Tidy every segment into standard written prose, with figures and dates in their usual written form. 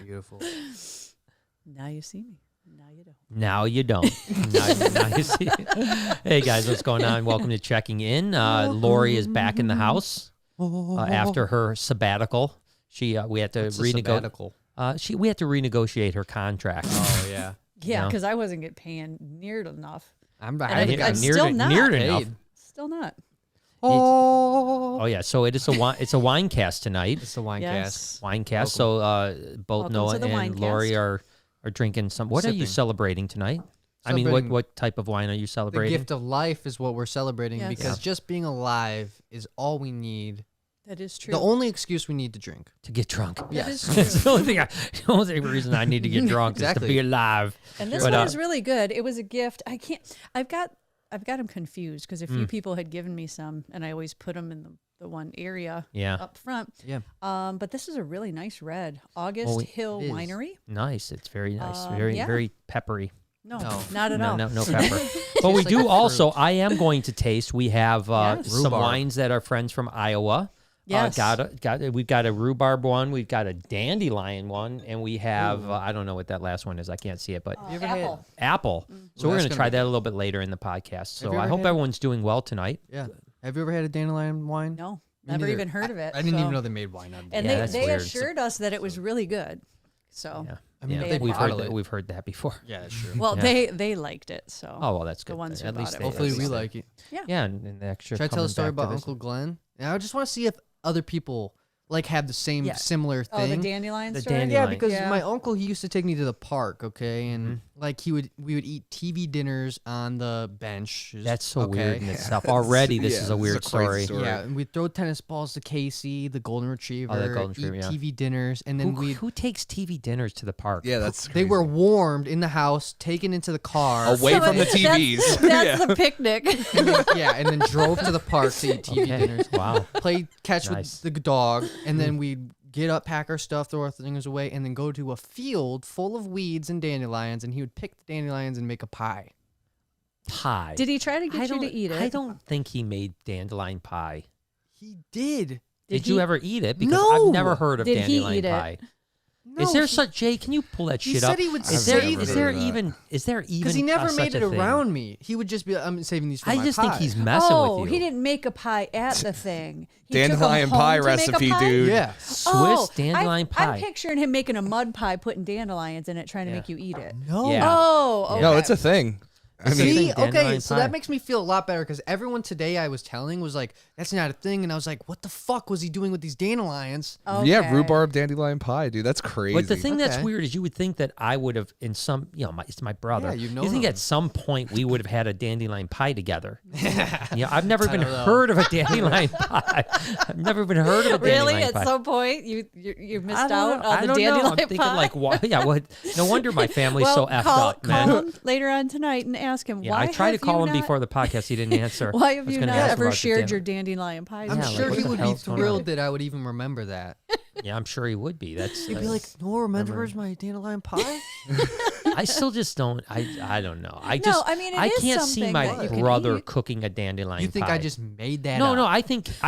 Beautiful. Now you see me. Now you don't. Now you don't. now you see. Hey guys, what's going on? Welcome to Checking In. Lori is back in the house after her sabbatical. We had to renegotiate. We had to renegotiate her contract. Oh yeah. Yeah, because I wasn't getting paid near enough. I'm still not. Near enough. Still not. Oh yeah. So it's a wine cast tonight. It's a wine cast. Wine cast. So both Noah and Lori are drinking some. What are you celebrating tonight? I mean, what type of wine are you celebrating? The gift of life is what we're celebrating because just being alive is all we need. That is true. The only excuse we need to drink. To get drunk. Yes. That's the only reason I need to get drunk is to be alive. And this one is really good. It was a gift. I've got them confused because a few people had given me some, and I always put them in the one area up front. Yeah. But this is a really nice red. August Hill Winery. Nice. It's very nice. Very peppery. No, not at all. No pepper. But we do also, I am going to taste, we have some wines that are friends from Iowa. Yes. We've got a rhubarb one, we've got a dandelion one, and we have, I don't know what that last one is. I can't see it, but apple. So we're going to try that a little bit later in the podcast. So I hope everyone's doing well tonight. Yeah. Have you ever had a dandelion wine? No. Never even heard of it. I didn't even know they made wine out of it. And they assured us that it was really good. So I mean, we've heard that before. Yeah, that's true. Well, they liked it. So well, that's good. The ones at least hopefully we like it. Yeah, and the extra. Should I tell a story about Uncle Glenn? And I just want to see if other people have the same similar thing. Oh, the dandelion story? Dandelion. Yeah, because my uncle, he used to take me to the park, okay? And we would eat TV dinners on the bench. That's so weird in itself. Already this is a weird story. Yeah, and we'd throw tennis balls to Casey, the golden retriever, TV dinners, and then who takes TV dinners to the park? Yeah, that's crazy. They were warmed in the house, taken into the car. Away from the TVs. That's the picnic. And then drove to the park to eat TV dinners. Wow. Play catch with the dog, and then we'd get up, pack our stuff, throw our things away, and then go to a field full of weeds and dandelions, and he would pick the dandelions and make a pie. Pie. Did he try to get you to eat it? I don't think he made dandelion pie. He did. Did you ever eat it? Because No. I've never heard of Did he dandelion eat pie. it? No, Is there such Jay? Can you pull that shit up? He said he would Is save there it. even? Because he never made it around me. He would just be, I'm saving these for my pie. I just think he's messing with you. He didn't make a pie at the thing. He Dandelion took 'em pie home to make a recipe, pie? dude. Yeah. Swiss dandelion pie. I'm picturing him making a mud pie, putting dandelions in it, trying to make you eat it. No. Yeah. Oh, okay. No, it's a thing. I mean, See, okay, dandelion so pie. that makes me feel a lot better because everyone today I was telling was like, that's not a thing. And I was like, what the fuck was he doing with these dandelions? Okay. yeah, rhubarb dandelion pie, dude. That's crazy. But the thing that's Okay. weird is you would think that I would have, in some, it's my brother. Yeah, you know think him. at some point we would have had a dandelion pie together. I've never even heard of a dandelion pie. I've never even heard of a dandelion Really? pie. At some point, you missed I don't out know. on I the don't know. dandelion I'm pie? thinking like, why? Yeah, what? No wonder my family's well, so effed up, man. Call him later on tonight and ask him, Yeah, why I tried to have call you him not- before the podcast. He didn't answer. Why I have was you gonna not ask ever about the shared your dandelion. dandelion pies? I'm Yeah, like, sure what he the would be hell's going on? thrilled that I would even remember that. Yeah, I'm sure he would be. He'd be like, no, remembers my dandelion pie? I still just don't. I don't know. I mean, it is can't see something my that you can brother eat. cooking a dandelion. You think pie. I just made that No, up? no. I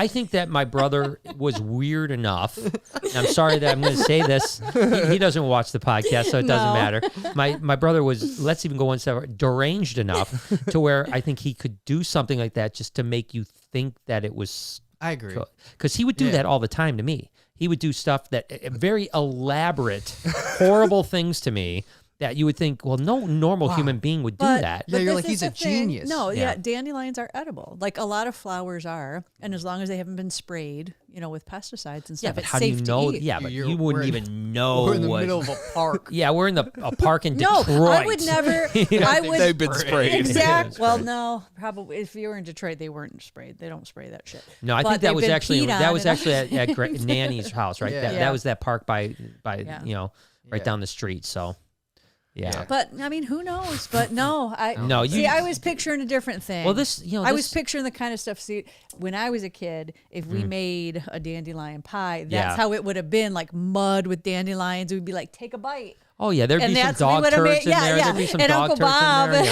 think that my brother was weird enough. And I'm sorry that I'm going to say this. He doesn't watch the podcast, so it doesn't matter. My brother was. Let's even go one step deranged enough to where I think he could do something like that just to make you think that it was. I agree. Because he would do that all the time to me. He would do stuff that very elaborate, horrible things to me that you would think, well, no normal human being would do that. Yeah, you're like, this is he's a the thing. genius. No, Yeah. dandelions are edible. Like a lot of flowers are, and as long as they haven't been sprayed, with pesticides and stuff, Yeah, but it's how do safe you know? to eat. Yeah, but We're you wouldn't in- even know. We're in the what- middle of a park. Yeah, we're in a park in No, Detroit. I would never. I would. they've been sprayed. Exact. Well, no, probably. If you were in Detroit, they weren't sprayed. They don't spray that shit. No, I But think that they've was been actually peed that on was and- actually at Nanny's house, right? Yeah. That was that park by right Yeah. down the street. So, yeah. But I mean, who knows? But no, No, you- I was picturing a different thing. Well, this I was picturing the kind of stuff. See, when I was a kid, if we made a dandelion pie, that's how it would have been, like mud with dandelions. We'd be like, take a bite. Oh yeah, there'd And be some that's dog what I turds mean. in there. There'd be some And dog Uncle turds Bob in there.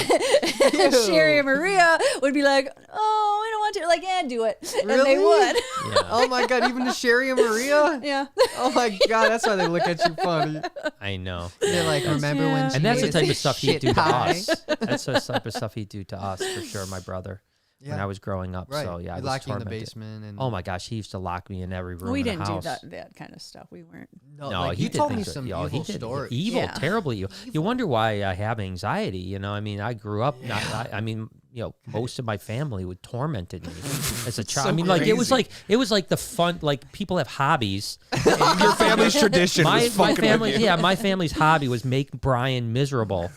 Yeah. and Sherry and Maria would be like, "Oh, we don't want to." Like, "Yeah, do it," and they Really? would. Yeah. Oh my God, even to Sherry and Maria? Yeah. Oh my God, that's why they look at you funny. I know. They're like, remember when Yeah. she And that's the made type us of stuff he'd shit do to pie? us. That's the type of stuff he'd do to us for sure. My brother, when I was growing up. Right. So yeah, I He was locked you in the tormented. basement. And Oh my gosh, he used to lock me in every room We in the didn't do house. that kind of stuff. We weren't. No, No, like, he you did told me things some he evil did stories. evil, Yeah. terribly evil. You wonder why I have anxiety. You know, I mean, I grew up. I mean, you know, most of my family would tormented me as a child. So I mean, like it was crazy. like the fun. Like people have hobbies. Your family's tradition My was fucking family, with you. yeah, my family's hobby was make Brian miserable.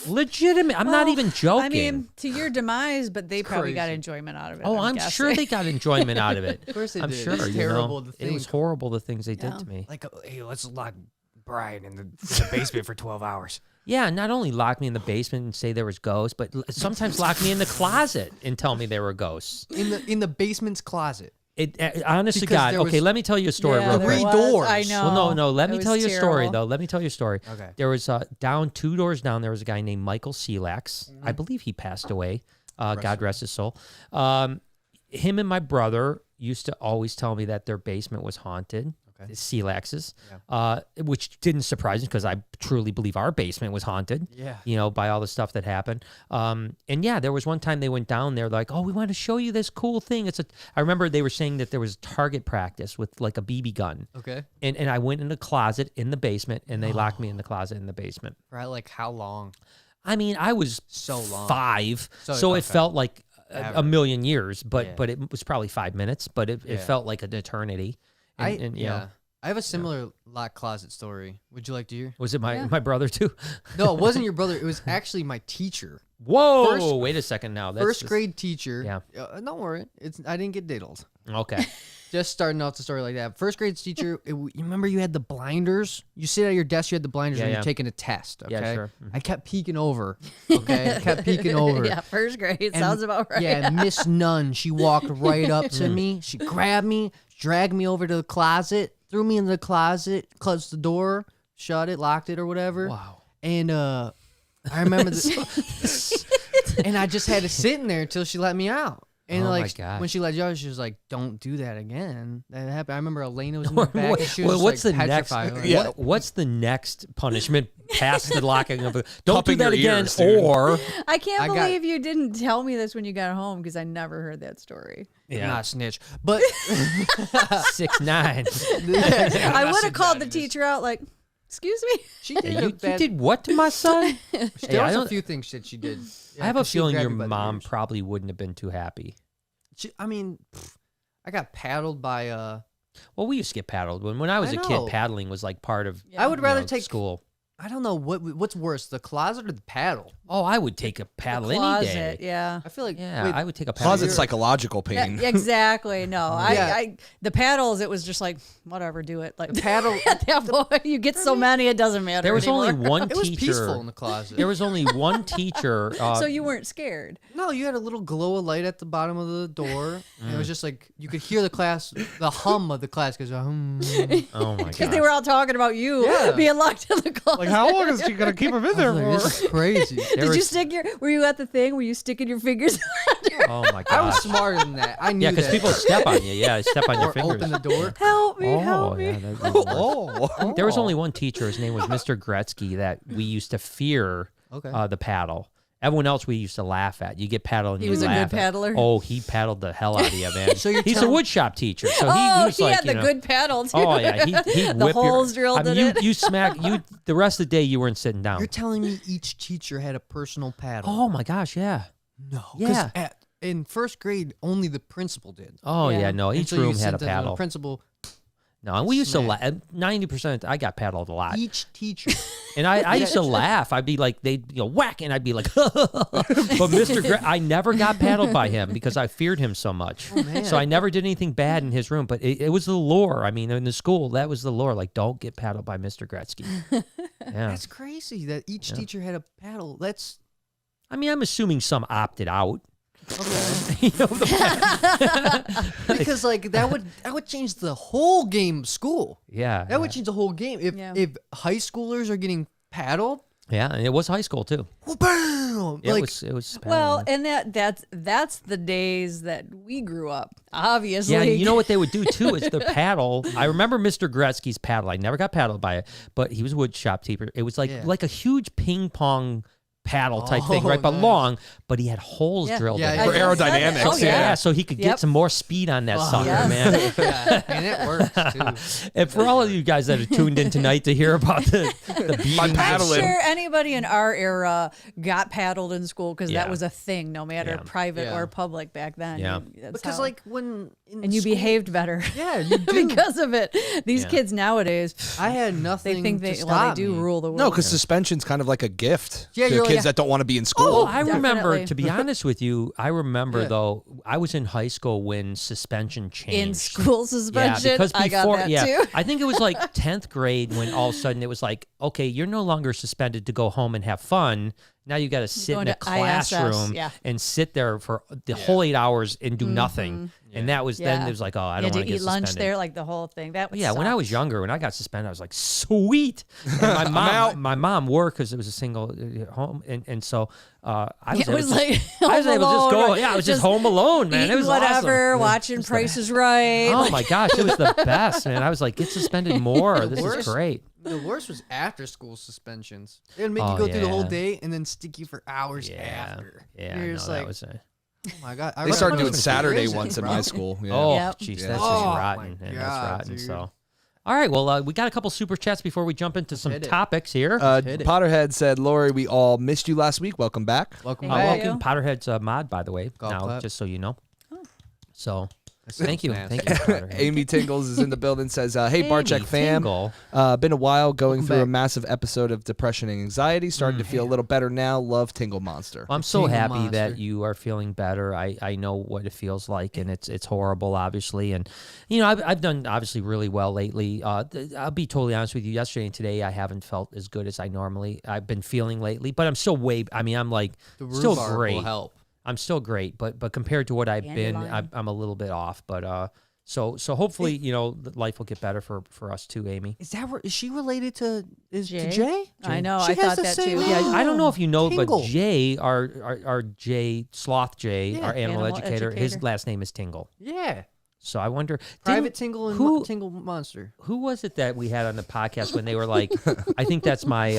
Legitimate. I'm not even joking. I mean, to your demise, but they probably got crazy. enjoyment out of it. oh, I'm sure guessing. they got enjoyment out of it. Of course they I'm did. sure. It's you terrible know, to it was think. horrible the things they Yeah. did to me. Like, hey, let's lock Brian in the basement for 12 hours. Yeah, not only lock me in the basement and say there was ghosts, but sometimes lock me in the closet and tell me there were ghosts. In the basement's closet. Honest to Because God. there Okay, was- let me tell you a story Yeah, real there quick. Three was. doors. I know. Well, no. Let It me was tell you a story, terrible. though. Let me tell you a story. Okay. There was down 2 doors down. There was a guy named Michael Selax. I believe he passed away. God rest his soul. Him and my brother used to always tell me that their basement was haunted. Okay. Selax's, which didn't surprise me because I truly believe our basement was haunted. Yeah. You know, by all the stuff that happened. And yeah, there was one time they went down there like, oh, we want to show you this cool thing. I remember they were saying that there was target practice with like a BB gun. Okay. And I went in the closet in the basement and they locked me in the closet in the basement. For like how long? I mean, I was So long. 5, so okay. it felt like a million years, but Yeah. but it was probably 5 minutes, but it Yeah. felt like an eternity. And, you know, I have a similar locked closet story. Would you like to hear? was it my Yeah. my brother too? No, it wasn't your brother. It was actually my teacher. Whoa! First- wait a second now. That's First just- grade teacher. Yeah. Don't worry. I didn't get diddled. Okay. Just starting off the story like that. First grade teacher, you remember you had the blinders? You sit at your desk, you had the blinders Yeah, when yeah. you're taking a test, okay? Yeah, sure. I kept peeking over, okay? I kept peeking over. Yeah, first grade. And- Sounds about right. Yeah, Miss Nunn, she walked right up to me. She grabbed me, dragged me over to the closet, threw me in the closet, closed the door, shut it, locked it or whatever. Wow. And I remember this. And I just had to sit in there until she let me out. And Oh my like gosh. when she let you out, she was like, "Don't do that again." That happened. I remember Elena was in the back. And she was What's just, the like, next? petrified. Like, Yeah. What's the next punishment past the locking of the? Don't do Cupping that your again, ears, dude. or I can't I got- believe you didn't tell me this when you got home because I never heard that story. I'm not a snitch, but 6'9". I would have called the teacher out like, "Excuse me." she did. You did what to my son? There Hey, I was a don't- few things that she did. I have a 'cause she would feeling grab your you by the mom ears. probably wouldn't have been too happy. I mean, I got paddled by Well, we used to get paddled when I was I a know. kid. Paddling was like part of. Yeah. I would you rather know, take school. I don't know what's worse, the closet or the paddle. Oh, I would take a paddle any Closet. day. Yeah. I feel like Yeah, wait, I would take a paddle. Closet psychological pain. Yeah, exactly. No, Yeah. I the paddles. It was just like whatever, do it. Like paddle. at that point, you get so many, it doesn't matter. There was anymore. only one It was teacher. peaceful in the closet. There was only one teacher. So you weren't scared. No, you had a little glow of light at the bottom of the door. And it was just like you could hear the hum of the class because oh my Because god! they were all talking about you Yeah. being locked in the closet. Like, how long is she gonna keep him in there for? this is crazy. Did you stick were you at the thing where you sticking your fingers? Oh my I was gosh! smarter than that. I knew Yeah, because that. people step on you. Yeah, step on your or fingers. open the door. Help me, Oh, help me. yeah, that'd be the worst. Oh, There was only one teacher. His name was Mr. Gretzky that we used to fear Okay. the paddle. Everyone else we used to laugh at. You get paddled and He you was a good laugh at. paddler? Oh, he paddled the hell out of you, man. So you're He's a telling- wood shop teacher. So Oh, he was like, had you the know, good paddle too. Oh yeah, he The whip holes your, drilled I mean, in you it. you smack you the rest of the day you weren't sitting down. You're telling me each teacher had a personal paddle? Oh my gosh, yeah. no. 'Cause Yeah. in first grade, only the principal did. Oh yeah, Yeah. no. And Each so you room had sent a it to the paddle. principal. No, and we used to Smack. 90%. I got paddled a lot, Each teacher. and I used to laugh. I'd be like, they'd whack, and I'd be like, but Mr. I never got paddled by him because I feared him so much. man. So I never did anything bad in his room. But it was the lore. I mean, in the school, that was the lore. Like, don't get paddled by Mr. Gretzky. Yeah. That's crazy that each teacher had a paddle. That's I mean, I'm assuming some opted out. okay. You know, Because like that would change the whole game of school. yeah. That would change the whole game. Yeah. If high schoolers are getting paddled. Yeah, and it was high school too. Bam! Yeah, Like, it was Well, paddling. and that's the days that we grew up. Obviously. Yeah, and you know what they would do too is the paddle. I remember Mr. Gretzky's paddle. I never got paddled by it, but he was a wood shop keeper. It was like a huge ping pong paddle type thing, right? But nice. long, but he had holes drilled in Yeah, it. For aerodynamics. Oh, Yeah, yeah. so he could get some more speed on that sucker, Yes. man. yeah, and it works too. And for all of you guys that are tuned in tonight to hear about the beatings, I'm paddling. sure anybody in our era got paddled in school because Yeah. that was a thing, no matter Yeah. private Yeah. or public back then. Yeah. That's Because how- like when in and you school- behaved better. Yeah, you do. because of it. These Yeah. kids nowadays, I had nothing. they think to they stop do me. rule the world. No, because suspension's kind of like a gift Yeah, to you're kids like- that don't want to be in school. Well, I remember, Definitely. to be honest with you, I remember Yeah. though, I was in high school when suspension changed. in school Yeah, suspension, because I got before, that yeah, too. I think it was like 10th grade when all of a sudden it was like, okay, you're no longer suspended to go home and have fun. Now you got to sit in going a to ISS, classroom yeah. and sit there for the whole 8 hours and do nothing. And that was then Yeah. it was like, oh, I You don't had want to get eat lunch suspended. there, like the whole thing. That Yeah, when I was younger, when I got suspended, I was like, sweet. And my mom worked because it was a single home, and so I was, it able was to like I was Home able to just go. Alone, Yeah, I was just home alone, man. It eating was whatever, awesome. watching Price is Right. Oh my gosh, it was the best, man. I was like, get suspended more. This is worst- great. The worst was after school suspensions. They would make Oh, you go through the whole yeah. day and then stick you for hours Yeah, after. yeah. You're No, just that like, was a, oh my god. I They started remember doing when Saturday prison, once in bro. my school. Yeah. oh, Yep. jeez, Yeah. that's Oh, just my rotten. And that's God, rotten. dude. So, all right, well, we got a couple super chats before we jump into some hit it. topics here. Hit it. Potterhead said, Lori, we all missed you last week. Welcome back. Welcome Thank back. you. Welcome, Potterhead's mod, by the way. Golf now, clap. just so you know. Oh. So, That thank sounds you, nasty. thank you, Potterhead. Amy Tingles is in the building. Says, "Hey, Barcheck Amy fam. Tingle. Been a while going Welcome through a back. massive episode of depression and anxiety. Starting to feel a little better now. Love Tingle Monster. Well, I'm so Tingle happy that monster. you are feeling better. I know what it feels like, and it's horrible, obviously. And you know, I've done obviously really well lately. I'll be totally honest with you. Yesterday and today, I haven't felt as good as I've been feeling lately. But I'm still I'm like The still rhubarb great. will help. I'm still great, but compared to what I've been, Dandelion. I'm a little bit off. But so hopefully, you know, life will get better for us too, Amy. Is she related to Jay? Jay? I know. She I has thought the that same too. Yeah, I don't know if you know, Tingle. but Jay, our Jay Sloth Jay, Yeah, our animal animal educator, his educator. last name is Tingle. Yeah. So I wonder, Private didn't- Tingle and who- Tingle Monster. who was it that we had on the podcast when they were like, I think that's my,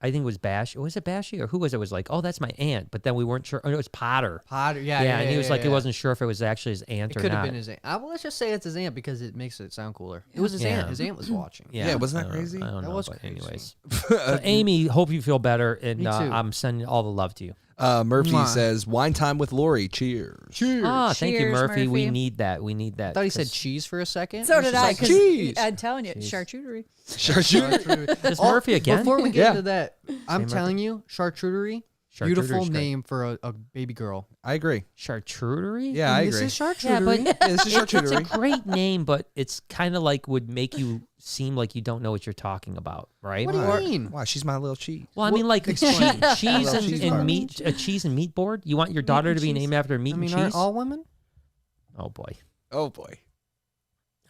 I think it was Bash. Was it Bashy or who was it? It was like, oh, that's my aunt. But then we weren't sure. Oh, no, it was Potter. Potter. Yeah, and he was like, he wasn't sure if it was actually his aunt It or could not. have been his aunt. Well, let's just say it's his aunt because it makes it sound cooler. It was his Yeah. aunt. His aunt was watching. Yeah, wasn't that I don't- crazy? I don't That know, was but crazy. anyways. So Amy, hope you feel better, and Me too. I'm sending all the love to you. Murphy Mwah. says, wine time with Lori. Cheers. Cheers. Ah, thank you, Cheers, Murphy. We Murphy. need that. We need that. I thought he said 'cause- cheese for a second. So It's did just I. like, 'cause cheese. I'm telling you, Cheese. charcuterie. Charcuterie. Is Murphy again? Before we get Yeah. into that, I'm Murphy. telling you, charcuterie, Charcuterie's beautiful great. name for a baby girl. I agree. Charcuterie? Yeah, I And this agree. is charcuterie. Yeah, but Yeah, this is it's a charcuterie. great name, but it's kind of like would make you seem like you don't know what you're talking about, right? What do you mean? Wow, she's my little cheese. Well, I mean, like cheese Well, and, cheese and bar. meat, a cheese and meat board. You want your daughter and to be cheese. named after meat I mean, and aren't cheese? all women? Oh boy, Oh boy.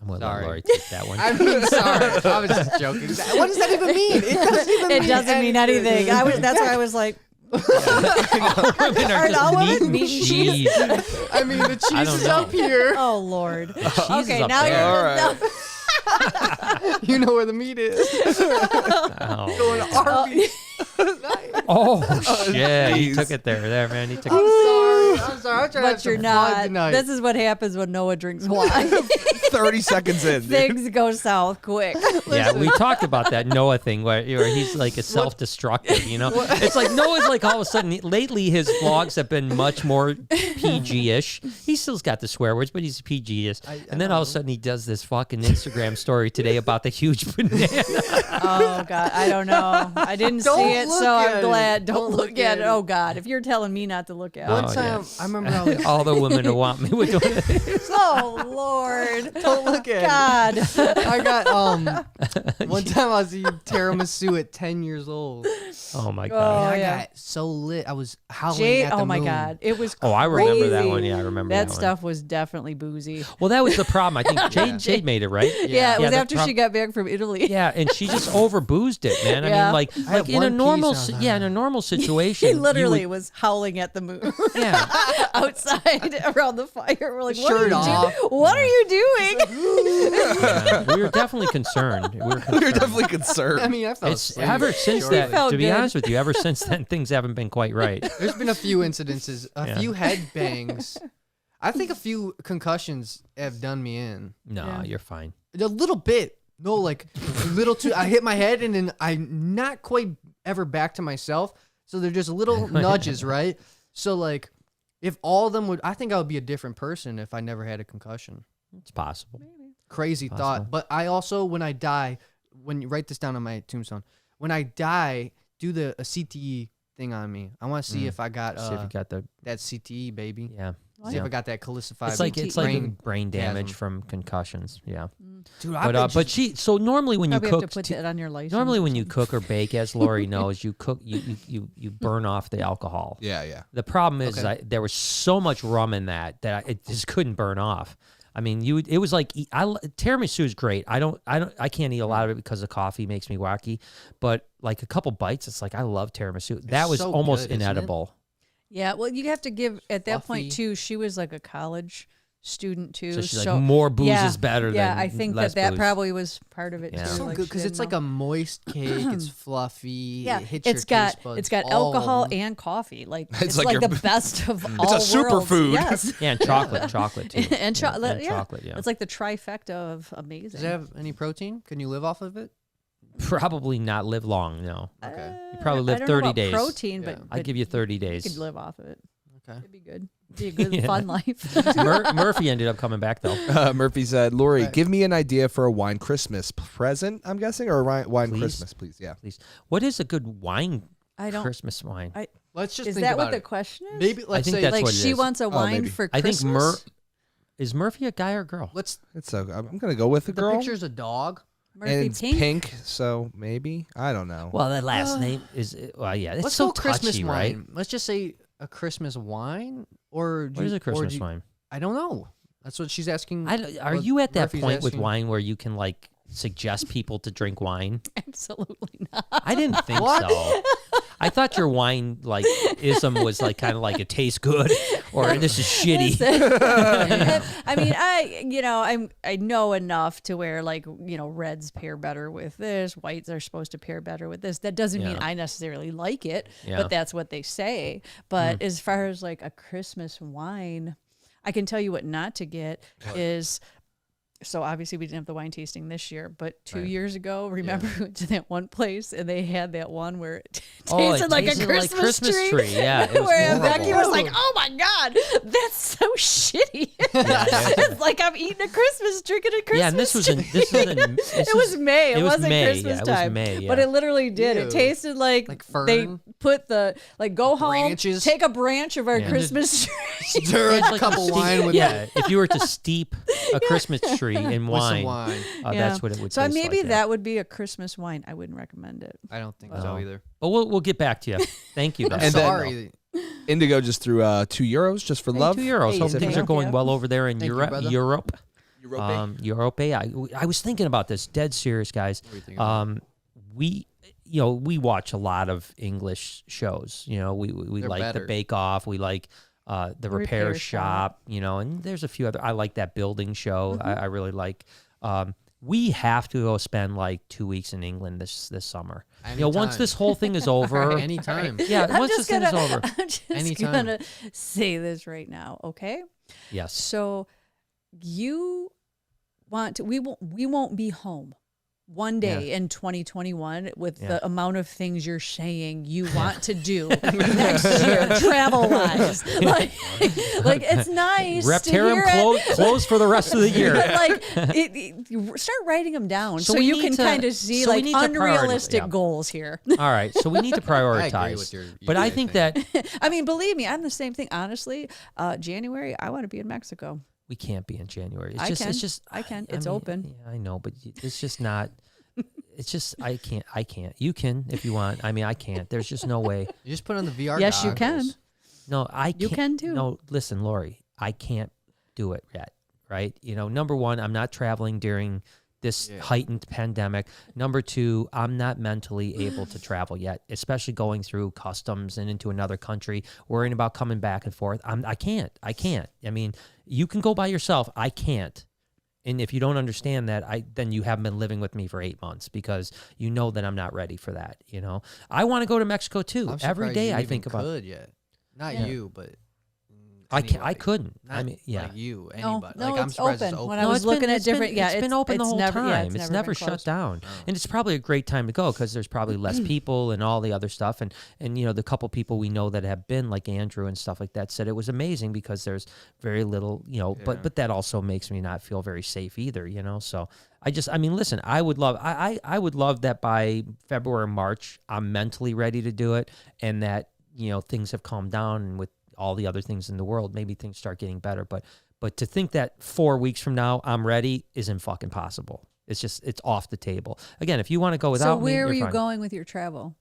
I'm gonna let Sorry. Lori take that one. I mean, sorry. I was just joking. What does that even mean? It doesn't even It mean doesn't mean anything. That's why I was like, Women are Aren't all just women meat meat and and cheese. I mean, the I cheese don't is know. up here. oh Lord. Cheese is Okay, up now there. you're All right. no. You know where the meat is. Oh, Going to Arby's. oh shit! He Jeez. took it there, man. He took I'm it. sorry. I'm sorry. I'm trying to have But you're some fun not. tonight. This is what happens when Noah drinks wine. 30 seconds in. dude. Things go south quick. Yeah, we talked about that Noah thing where he's like a self-destructive, you know? It's like Noah's like all of a sudden, lately his vlogs have been much more PG-ish. He still's got the swear words, but he's PG-ish. And then all of a sudden he does this fucking Instagram story today about the huge banana. Oh God, I don't know. I didn't Don't see it, look so at I'm it. glad. Don't Don't look look at at it. it. Oh God, if you're telling me not to look at Oh, it. One yeah. time, I remember I was All the women who want me would do it. Oh Lord. Don't look at God. it. I got one time I was eating tiramisu at 10 years old. Oh my Oh, god. I yeah. got so lit. I was howling Jade, at the oh my moon. God. It was Oh, I remember that crazy. one. Yeah, I remember that That one. stuff was definitely boozy. Well, that was the problem. I think Jade made it, right? Yeah, it was the after she got back from Italy. Yeah, and she just over boozed it, man. I Yeah. mean, like had in a one normal, piece, I was in a normal situation, He you literally would- was howling at the moon yeah. outside around the fire. We're like, what are Shirt you off. doing? What are you doing? Yeah, we were definitely concerned. You're definitely concerned. I mean, I felt It's asleep. ever since Shortly. that. felt To be good. honest with you, ever since then, things haven't been quite right. There's been a few incidences, Yeah. few head bangs. I think a few concussions have done me in. No, Yeah. you're fine. A little bit. No, like a little too. I hit my head and then I'm not quite ever back to myself. So they're just little nudges, right? So like, if all of them would, I think I would be a different person if I never had a concussion. It's possible. Crazy Possible. thought. But I also, when I die, when you write this down on my tombstone, when I die, do a CTE thing on me. I want to see if I got See if you got the that CTE, baby. yeah. See if I got that calcified. It's like brain damage chasm. from concussions. Yeah. Dude, But she so normally when you Probably have cook to put that on your license. normally or when you something. cook or bake, as Lori knows, you cook you burn off the alcohol. Yeah. The problem is Okay. there was so much rum in that it just couldn't burn off. I mean, it was like tiramisu is great. I can't eat a lot of it because the coffee makes me wacky, but like a couple bites, it's like I love tiramisu. That was so almost good, isn't it? inedible. Yeah, well, you have to give at that Fluffy. point too. She was like a college student too, So she's like more booze is better Yeah, than I think less that booze. probably was part of it Yeah. too. so like good she because didn't it's like know. a moist cake. It's fluffy. Yeah, it hits it's your got taste buds, it's got all of alcohol them. and coffee. Like It's it's like like your- the best of all a worlds. superfood. Yes, Yeah, and chocolate too. and chocolate. And Yeah, chocolate, yeah. It's like the trifecta of amazing. Does it have any protein? Can you live off of it? Probably not live long. No, Okay. you probably I live don't know 30 about days. Protein, Yeah. but I'd give you 30 You days. could live off of it. Okay. It'd be good. Be a good Yeah. fun life. Murphy ended up coming back though. Murphy said, Lori, Right. give me an idea for a wine Christmas present, I'm guessing, or a wine Please. Christmas, please. Yeah. Please, what is a good wine? I don't. Christmas wine. Let's just Is think that about what the it. question is? Maybe let's think say that's like what it she is. wants a wine maybe. for I Christmas. think is Murphy a guy or a girl? let's. It's I'm going to go with the The girl. picture's a dog. Murphy and it's Pink. pink, so maybe. I don't know. Well, that last name is well, yeah. It's Let's so go Christmas touchy, wine. right? Let's just say a Christmas wine, or do What is you- a or Christmas do you- wine? I don't know. That's what she's asking. Are what you at that Murphy's point with asking. wine where you can like suggest people to drink wine? Absolutely not. I didn't think What? so. I thought your wine like ism was like kind of like it tastes good or this is shitty. I mean, I know enough to where like reds pair better with this, whites are supposed to pair better with this. That doesn't mean Yeah. I necessarily like it, Yeah. but that's what they say. But as far as like a Christmas wine, I can tell you what not to get is. So obviously we didn't have the wine tasting this year, but 2 years ago, remember we went to that one place and they had that one where it tasted like a Christmas tree. Yeah, it was Where horrible. Becky was like, "Oh my god, that's so shitty!" It's like I'm eating a Christmas, drinking a Christmas. Yeah, and this was in It was May. It wasn't May. Christmas Yeah, it time. was May. But yeah. it literally did. Ew. It tasted like they fern? put the go home, Branches? take a branch of our Yeah. Christmas tree. Stir It's a like cup of steep- wine with yeah. If you were to steep a Christmas tree in with some wine, wine. that's what it would. So taste maybe like, yeah. that would be a Christmas wine. I wouldn't recommend it. I don't think No. so either. But we'll get back to you. Thank you. I'm Beth. And then- sorry. Indigo just threw €2 just for love. €2. Hey, Hope thank things are going you. well over there in Thank you, Europe. brother. Europe. Europe. Europe. I was thinking about this. Dead serious, guys. What do you think about We watch a lot of English shows. We They're like better. the Bake Off. We like the Repair Shop. And there's a few other. I like that building show. I really like. We have to go spend like 2 weeks in England this summer. Once Anytime. this whole thing is over. Anytime. Yeah, I'm once this just thing is over. I'm just Anytime. gonna say this right now, okay? Yes. So you want to, we won't be home one day in 2021 with the amount of things you're saying you want to do next year, travel wise. Like it's nice. Rep to Harem hear it. closed for the rest of the year. But like, you start writing them down so, we you need can to- kind of see so we like need to unrealistic yeah. goals here. All right, so we need to prioritize. with your but I UK think thing. that I mean, believe me, I'm the same thing. Honestly, January, I want to be in Mexico. We can't be in January. It's I just, can. it's just, I can. I It's mean, open. Yeah, I know, but it's just not. It's just I can't. You can if you want. I mean, I can't. There's just no way. You just put on the VR. Yes, you can. goggles. No, I can't. You can too. No, listen, Lori, I can't do it yet. Right? Number one, I'm not traveling during this heightened pandemic. Number two, I'm not mentally able to travel yet, especially going through customs and into another country, worrying about coming back and forth. I can't. I mean, you can go by yourself. I can't. And if you don't understand that, then you haven't been living with me for 8 months because you know that I'm not ready for that. I want to go to Mexico too. I'm Every surprised day you I even think about. could yet. Not Yeah. you, but I anybody. couldn't. Not I mean, yeah. like you, No, anybody. no, like I'm it's surprised open. it's open. When I was looking at different, it's been open the whole never, time. yeah, it's never been shut closed. down, and it's probably a great time to go because there's probably less people and all the other stuff. And the couple people we know that have been, like Andrew and stuff like that, said it was amazing because there's very little, But that also makes me not feel very safe either, So I mean, listen, I would love that by February, March, I'm mentally ready to do it, and that things have calmed down, and with all the other things in the world, maybe things start getting better. But to think that 4 weeks from now I'm ready isn't fucking possible. It's off the table. Again, if you want to go without me, So where are you fine. going with your travel?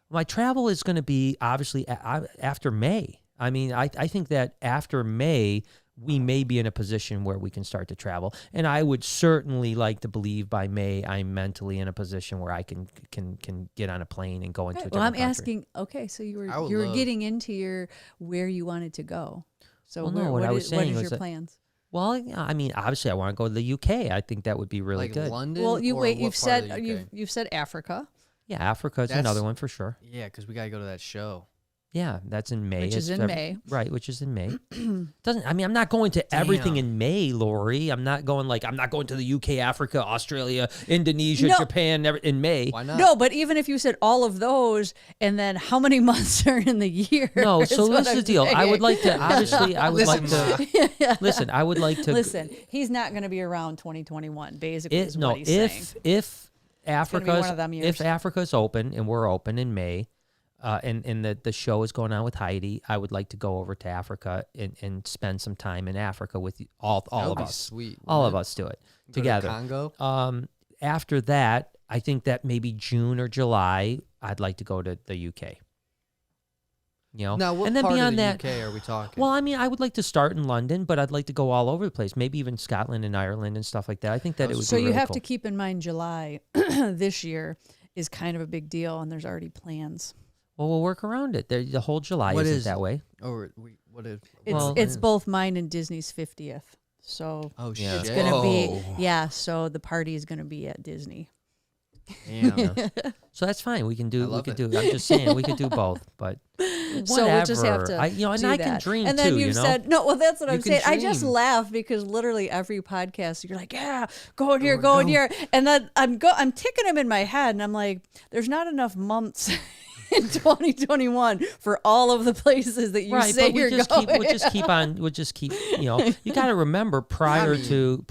My travel is going to be obviously after May. I mean, I think that after May, we may be in a position where we can start to travel. And I would certainly like to believe by May I'm mentally in a position where I can get on a plane and go into a different Well, I'm country. asking. Okay, so you I would were love- getting into where you wanted to go. So Well, no, what I was what saying is was your that- plans? Well, I mean, obviously I want to go to the UK. I think that would be really like good. London. Well, or you've what part of said the UK? you've said Africa, Yeah, Africa is That's- another one for sure. Yeah, because we gotta go to that show. Yeah, that's in May. which is It's in May. Right, which is in May. I'm not going to everything Damn. in May, Lori. I'm not going to the UK, Africa, Australia, Indonesia, No. Japan in May. Why not? No, but even if you said all of those, and then how many months are in the year? No, is so what this is I'm the deal. I would saying. like to, obviously, I would Listen, like to, listen, I would like to. Listen, he's not going to be around 2021. Basically, is what he's saying. if gonna be one of them years. if Africa's open and we're open in May, and the show is going on with Heidi, I would like to go over to Africa and spend some time in Africa with all That would of be us. Sweet. All wouldn't of it? us do it Go to together. Congo. After that, I think that maybe June or July, I'd like to go to the UK. Now, what and then part beyond of the that, UK are we talking? well, I mean, I would like to start in London, but I'd like to go all over the place, maybe even Scotland and Ireland and stuff like that. I think that it would So be you really have cool. to keep in mind July this year is kind of a big deal, and there's already plans. Well, we'll work around it. The whole July What isn't is- that way. what if? It's both mine and Disney's 50th. So Oh Yeah. shit! it's gonna be Whoa. So the party is gonna be at Disney. Damn. So that's fine. We can I do. We love could it. do. I'm just saying we could do both. But whatever. So we'll just have to and do I can that. dream and then too. you've You know. said no. Well, that's what You I'm can saying. I just dream. laugh because literally every podcast you're like, yeah, going here, Go. going here, and then I'm ticking them in my head, and I'm like, there's not enough months in 2021 for all of the places that you Right, say but we you're just going. keep. We'll just keep. You got to remember prior mean, to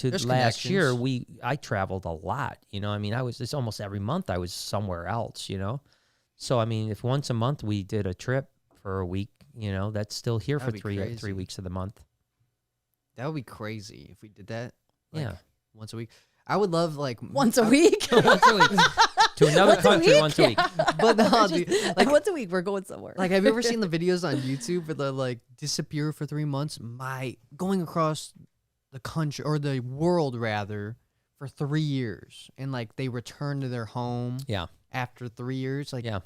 there's last year, connections. I traveled a lot. I mean, it's almost every month I was somewhere else. So I mean, if once a month we did a trip for a week, that's still here That'd for be 3 crazy. weeks of the month. That would be crazy if we did that. Like, Yeah. Once a week. I would love like once a week. Once a week. To another Once a country week? once a week. But no, dude, like once a week we're going somewhere. Like, have you ever seen the videos on YouTube where they like disappear for 3 months? Going across the country or the world rather for 3 years, and like they return to their home. Yeah. After 3 years, like Yeah.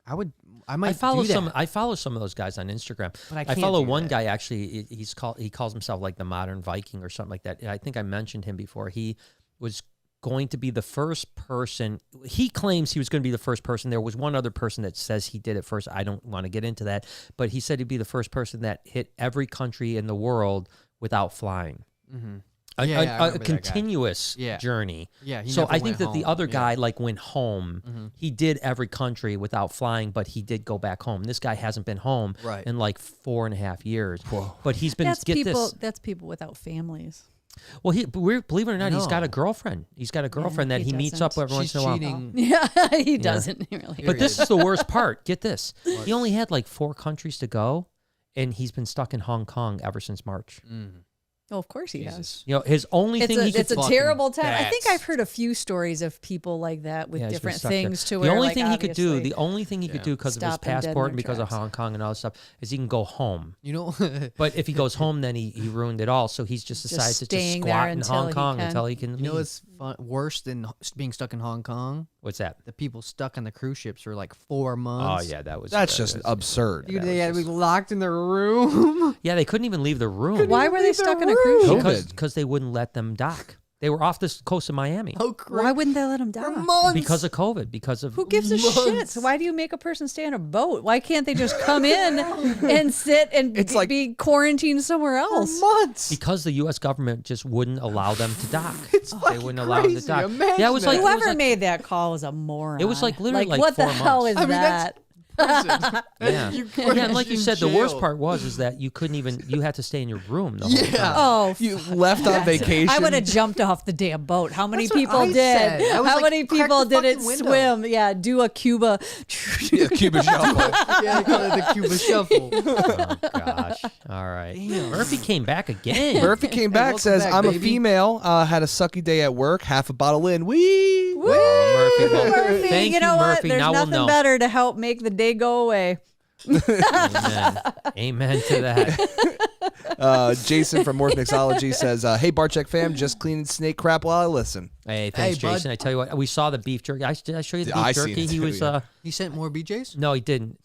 I might I follow do that, some. I follow some of those guys on Instagram. but I I can't follow do one that. guy actually. He calls himself like the modern Viking or something like that. I think I mentioned him before. He was going to be the first person. He claims he was going to be the first person. There was one other person that says he did it first. I don't want to get into that, but he said he'd be the first person that hit every country in the world without flying. Mm-hmm. A, Yeah, a- yeah, I a remember that guy. continuous Yeah. journey. Yeah, he So never I think went that the home. other Yeah. guy like went home. Mhm. He did every country without flying, but he did go back home. This guy hasn't been home Right. in like 4.5 years. But he's been that's get people. this. That's people without families. Well, believe it or not, he's got a No. girlfriend. He's got a girlfriend that he he meets up doesn't. every once She's in a while. cheating. Yeah, he doesn't really. But this Period. is the worst part. Get this. He only had like 4 countries to go, and he's been stuck in Hong Kong ever since March. Mm. Oh, of course he has. Jesus. You know, his only thing he could It's a fucking terrible time. I think bats. I've heard a few stories of people like that with Yeah, he's been different stuck there. things to The where only like, thing he could do, obviously- the only thing he could do because of his Stop them dead in passport their and because of tracks. Hong Kong and all that stuff is he can go home. You know, But if he goes home, then he ruined it all. So he's just decided to just staying there squat in until Hong he Kong can. until he can leave. you know what's worse than being stuck in Hong Kong? What's that? The people stuck on the cruise ships for like 4 Oh months. yeah, that was. That's that just was- absurd. Dude, that they was had to be just- locked in their room. Yeah, they couldn't even leave the room. Why were they leave stuck their in a cruise room. ship? COVID. Because they wouldn't let them dock. They were off the coast of Miami How Why crazy. wouldn't they let him die? because of COVID. Because of Who gives a shit? Months. So why do you make a person stay on a boat? Why can't they just come in and sit and It's like- be quarantined somewhere else? months. because the U.S. government just wouldn't allow them to dock. It's They fucking wouldn't allow them to crazy. dock. Imagine Yeah, it was like that. Whoever made that call was a moron. It was like literally like what the 4 hell months. is I mean, that's that? Yeah. You Yeah, and like you in said, the worst jail. part was that you couldn't even. You had to stay in your room the whole Yeah. time. Oh, You left on vacation. I would have jumped off the damn boat. How many That's what people I did? said. I was How like, many crack people the didn't fucking window. swim? Yeah, do a Cuba. Yeah, Cuba shuffle. Yeah, they call it the Cuba Shuffle. Oh gosh. All right. Murphy came back again. Murphy came back, welcome says, back, I'm a baby." female, had a sucky day at work, half a bottle in. Wee! Woo, Murphy, well, Murphy. thank you know you, what? Murphy. There's Now we'll nothing know. better to help make the day go away. Amen. Amen to that. Jason from Morph Mixology says, hey, Barcheck fam, just cleaning snake crap while I listen. Hey, thanks, Hey, bud. Jason. I tell you what, we saw the beef jerky. Did I show you the I beef seen jerky? it He too, was. yeah. He sent more BJs? No, he didn't.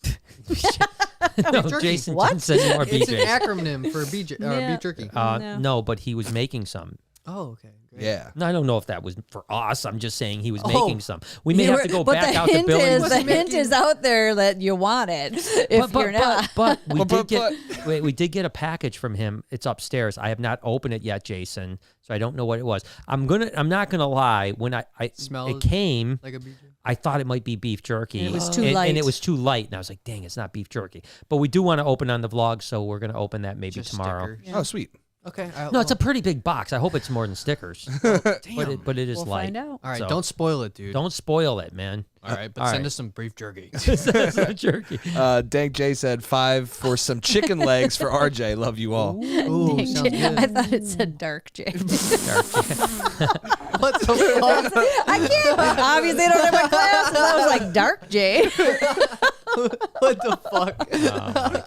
no, jerky. Jason What? didn't send more It's an BJs. acronym for Yeah. beef jerky. No. No, but he was making some. Oh, okay. Great. Yeah. No, I don't know if that was for us. I'm just saying he was Oh. making some. We may have to go but back the out to hint Billy. is with the some- hint is out there that you want it. If you're not, but we But- did get we did get a package from him. It's upstairs. I have not opened it yet, Jason. So I don't know what it was. I'm not gonna lie. When I Smell it came, Like a BJ? I thought it might be beef jerky. And it was too and light. it was too light. And I was like, dang, it's not beef jerky. But we do want to open on the vlog, so we're gonna open that maybe Just tomorrow. stickers. Oh, sweet. Okay. No, it's a pretty big box. I hope it's more than stickers. Damn. But it is we'll light. find out. All right, so- don't spoil it, dude. Don't spoil it, man. All right, but All send right. us some beef jerky. That's not jerky. Dank J said 5 for some chicken legs for RJ. Love you all. Ooh, Dang, sounds Jay. good. I thought it said dark J. What the fuck? I can't. Obviously, I don't have my glasses. I was like dark J. What the fuck? Oh my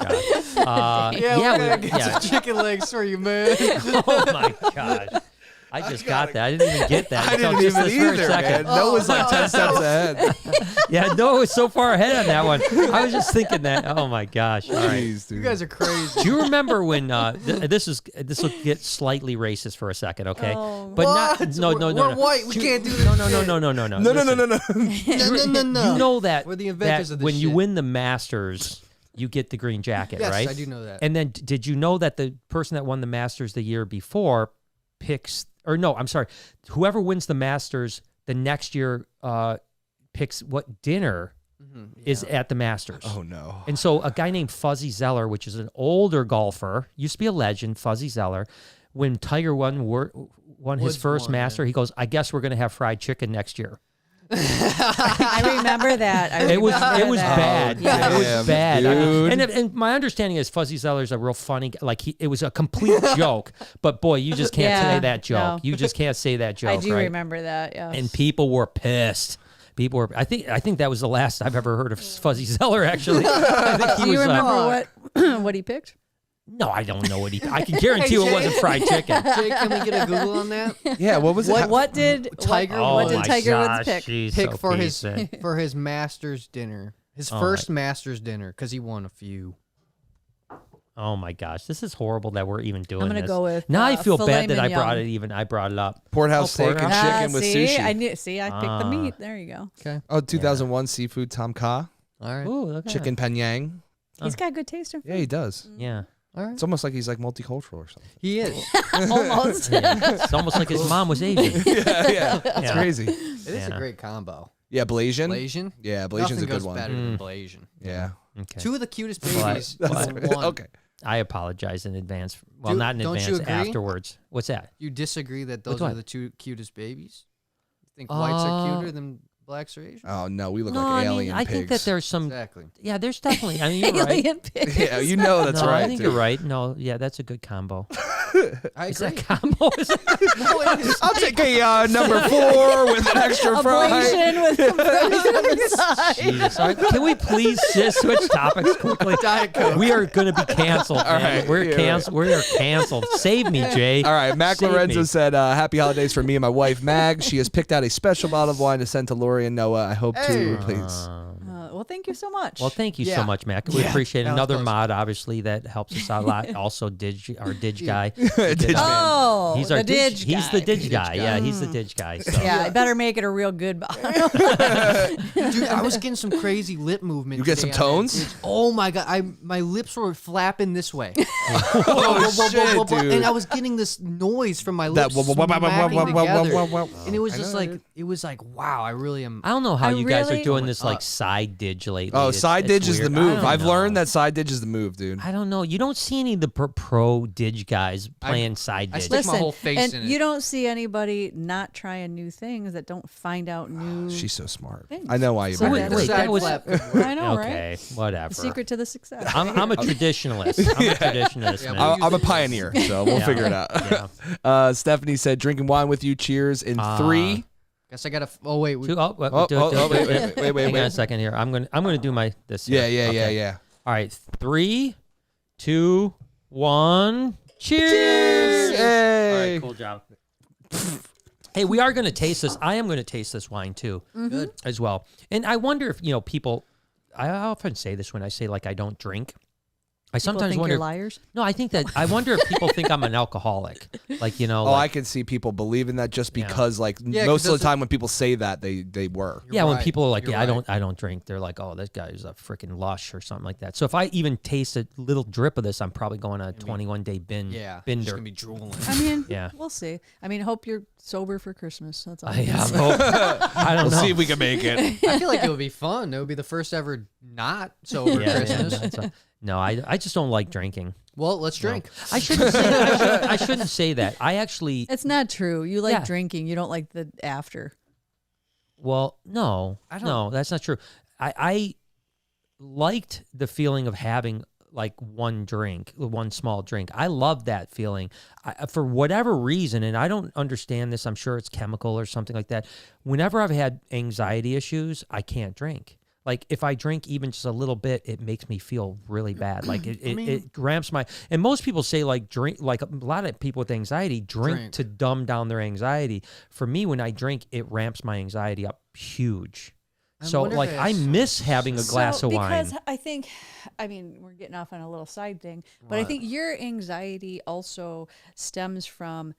god. Yeah, we're gonna we- get some chicken legs for you, man. Oh my gosh. I just got that. I didn't even get that. I until didn't just even this very either, second. man. Noah's like 10 steps ahead. Yeah, Noah was so far ahead on that one. I was just thinking that. Oh my gosh. All right. Jeez, dude. You guys are crazy. Do you remember when this will get slightly racist for a second, okay? Oh. But What? no. We're white. We can't do this. No. No, Listen, No. You know that, We're the inventors that of this when you shit. win the Masters, you get the green jacket, Yes, right? I do know that. And then did you know that the person that won the Masters the year before picks, or no, I'm sorry, whoever wins the Masters the next year picks what dinner is at the Masters. Oh, no. And so a guy named Fuzzy Zeller, which is an older golfer, used to be a legend, Fuzzy Zeller, when Tiger won his Woods first won, Master, he goes, I guess we're going to have fried chicken next year. I remember that. It was remember that. bad. Yeah. It was Damn, bad. dude. And my understanding is Fuzzy Zeller's a real funny guy. Like it was a complete joke. But boy, you just can't Yeah, say that joke. no. You just can't say that joke. I do right? remember that. Yeah. And people were pissed. People were. I think that was the last I've ever heard of Fuzzy Zeller. Actually, I think he Do you was. remember what he picked? No, I don't know what he. I can guarantee you it wasn't fried chicken. Jake, can we get a Google on that? Yeah, what was it? What did Tiger Oh What did my Tiger gosh, Woods pick? she's Pick so for his decent. for his Masters dinner, his Oh, first Masters dinner, because he won a few. Oh my gosh, this is horrible that we're even doing I'm gonna this. go with, Now I feel filet bad that I mignon. brought it up. Porterhouse Oh, steak and porterhouse. chicken with see, sushi. I knew. See, I picked the meat. There you go. Okay. Oh, 2001 seafood Tom Kha. All right. Ooh, look at Chicken Panyang. He's got good taste in Yeah, food. he does. that. Yeah. All right. It's almost like he's like multicultural or something. He is. Almost. Yeah. It's almost like his mom was Asian. yeah. It's Yeah. crazy. It is Yeah. a great combo. Yeah, Blasian. Blasian. Yeah, Blasian's Nothing a good goes one. better than Blasian. Yeah. Okay. Two of the cutest Well, babies. well, in one. Okay. I apologize in advance. Well, Do- not in don't you advance. agree? Afterwards. What's that? You disagree that those With are what? the two cutest babies? You think whites are cuter than blacks or Asians? Oh no, we look No, like I alien mean, I pigs. think that there's some. Exactly. Yeah, there's definitely. I mean, you're right. Alien pigs. Yeah, you know that's No, right. I think dude. you're right. No, yeah, that's a good combo. I Is agree. that combo? Is that- No, it is. I'll take a number 4 with an extra fry. Ablation with some fries on the side. Jesus. All right, can we please just switch topics quickly? Diet Coke. We are going to be canceled, man. right, We're yeah, canceled. We are canceled. Save me, Jay. All right, Mac Save Lorenzo me. said, happy holidays for me and my wife, Mag. She has picked out a special bottle of wine to send to Lori and Noah. I hope Hey. to please. Well, thank you so much. Well, thank you so Yeah. much, Mac. We Yeah, appreciate it. that was Another close. mod, obviously, that helps us out a lot. Also, our Dig guy. Dig oh, He's the our Dig He's guy. the Dig guy. Yeah, he's the Dig guy. So. Yeah, I better make it a real good bottle. Dude, I was getting some crazy lip movement. You get some today on that tones? bitch. Oh my god, my lips were flapping this way. Oh, shit, dude. And I was getting this noise from my That lips smacking together. And it was I just know, like, dude. it was like, wow, I really am. I don't know how I you guys are really- doing this like Up. side dig lately. Oh, It's- side it's dig is the weird. I move. don't I've know. learned that side dig is the move, dude. I don't know. You don't see any of the pro dig guys playing side I dig. stick my whole face and in it. you don't see anybody not trying new things that don't find out new. She's so smart. Thanks. I know why you So married wait, her. wait, that Side was- flap. I know, right? Okay, whatever. The secret to the success. I'm a traditionalist. I'm a traditionalist, Yeah, man. I'm a pioneer, so we'll Yeah. figure it out. Yeah. Stephanie said, drinking wine with you. Cheers in 3. Guess I gotta. Oh wait, Two, oh, wait, Oh, do it, oh, do it, oh, do it. wait, Hang on a wait. second here. I'm gonna do my this. Yeah, here. yeah, Okay. yeah. All right, 3, 2, 1. Cheers! Hey. All right, cool job. Hey, we are going to taste this. I am going to taste this wine too, good. as well. And I wonder if people. I often say this when I say like I don't drink. I People sometimes think wonder. you're liars. No, I think that I wonder if people think I'm an alcoholic. Like Oh, like, I can see people believe in that just Yeah. because, like, Yeah, 'cause most of the that's time when people say that, they were. yeah, when right. people are like, You're yeah, right. I don't drink. They're like, oh, this guy is a freaking lush or something like that. So if I even taste a little drip of this, I'm probably going on a 21-day bin. Yeah, just binder. gonna be drooling. I mean, Yeah. we'll see. I mean, hope you're sober for Christmas. That's all. I don't We'll know. see if we can make it. I feel like it would be fun. It would be the first ever not sober Yeah, Christmas. no, I just don't like drinking. Well, let's drink. I shouldn't say that. I shouldn't say that. I actually, It's not true. You like Yeah. drinking. You don't like the after. well, no, no, that's not true. I liked the feeling of having like one small drink. I love that feeling. For whatever reason, and I don't understand this. I'm sure it's chemical or something like that. Whenever I've had anxiety issues, I can't drink. Like if I drink even just a little bit, it makes me feel really bad. Like it ramps my. And most people say like drink. Like a lot of people with anxiety drink to dumb down their anxiety. For me, when I drink, it ramps my anxiety up huge. So wonder if like it I has miss having a glass of wine. Because I think, I mean, we're getting off on a little side thing, but I think your anxiety also stems from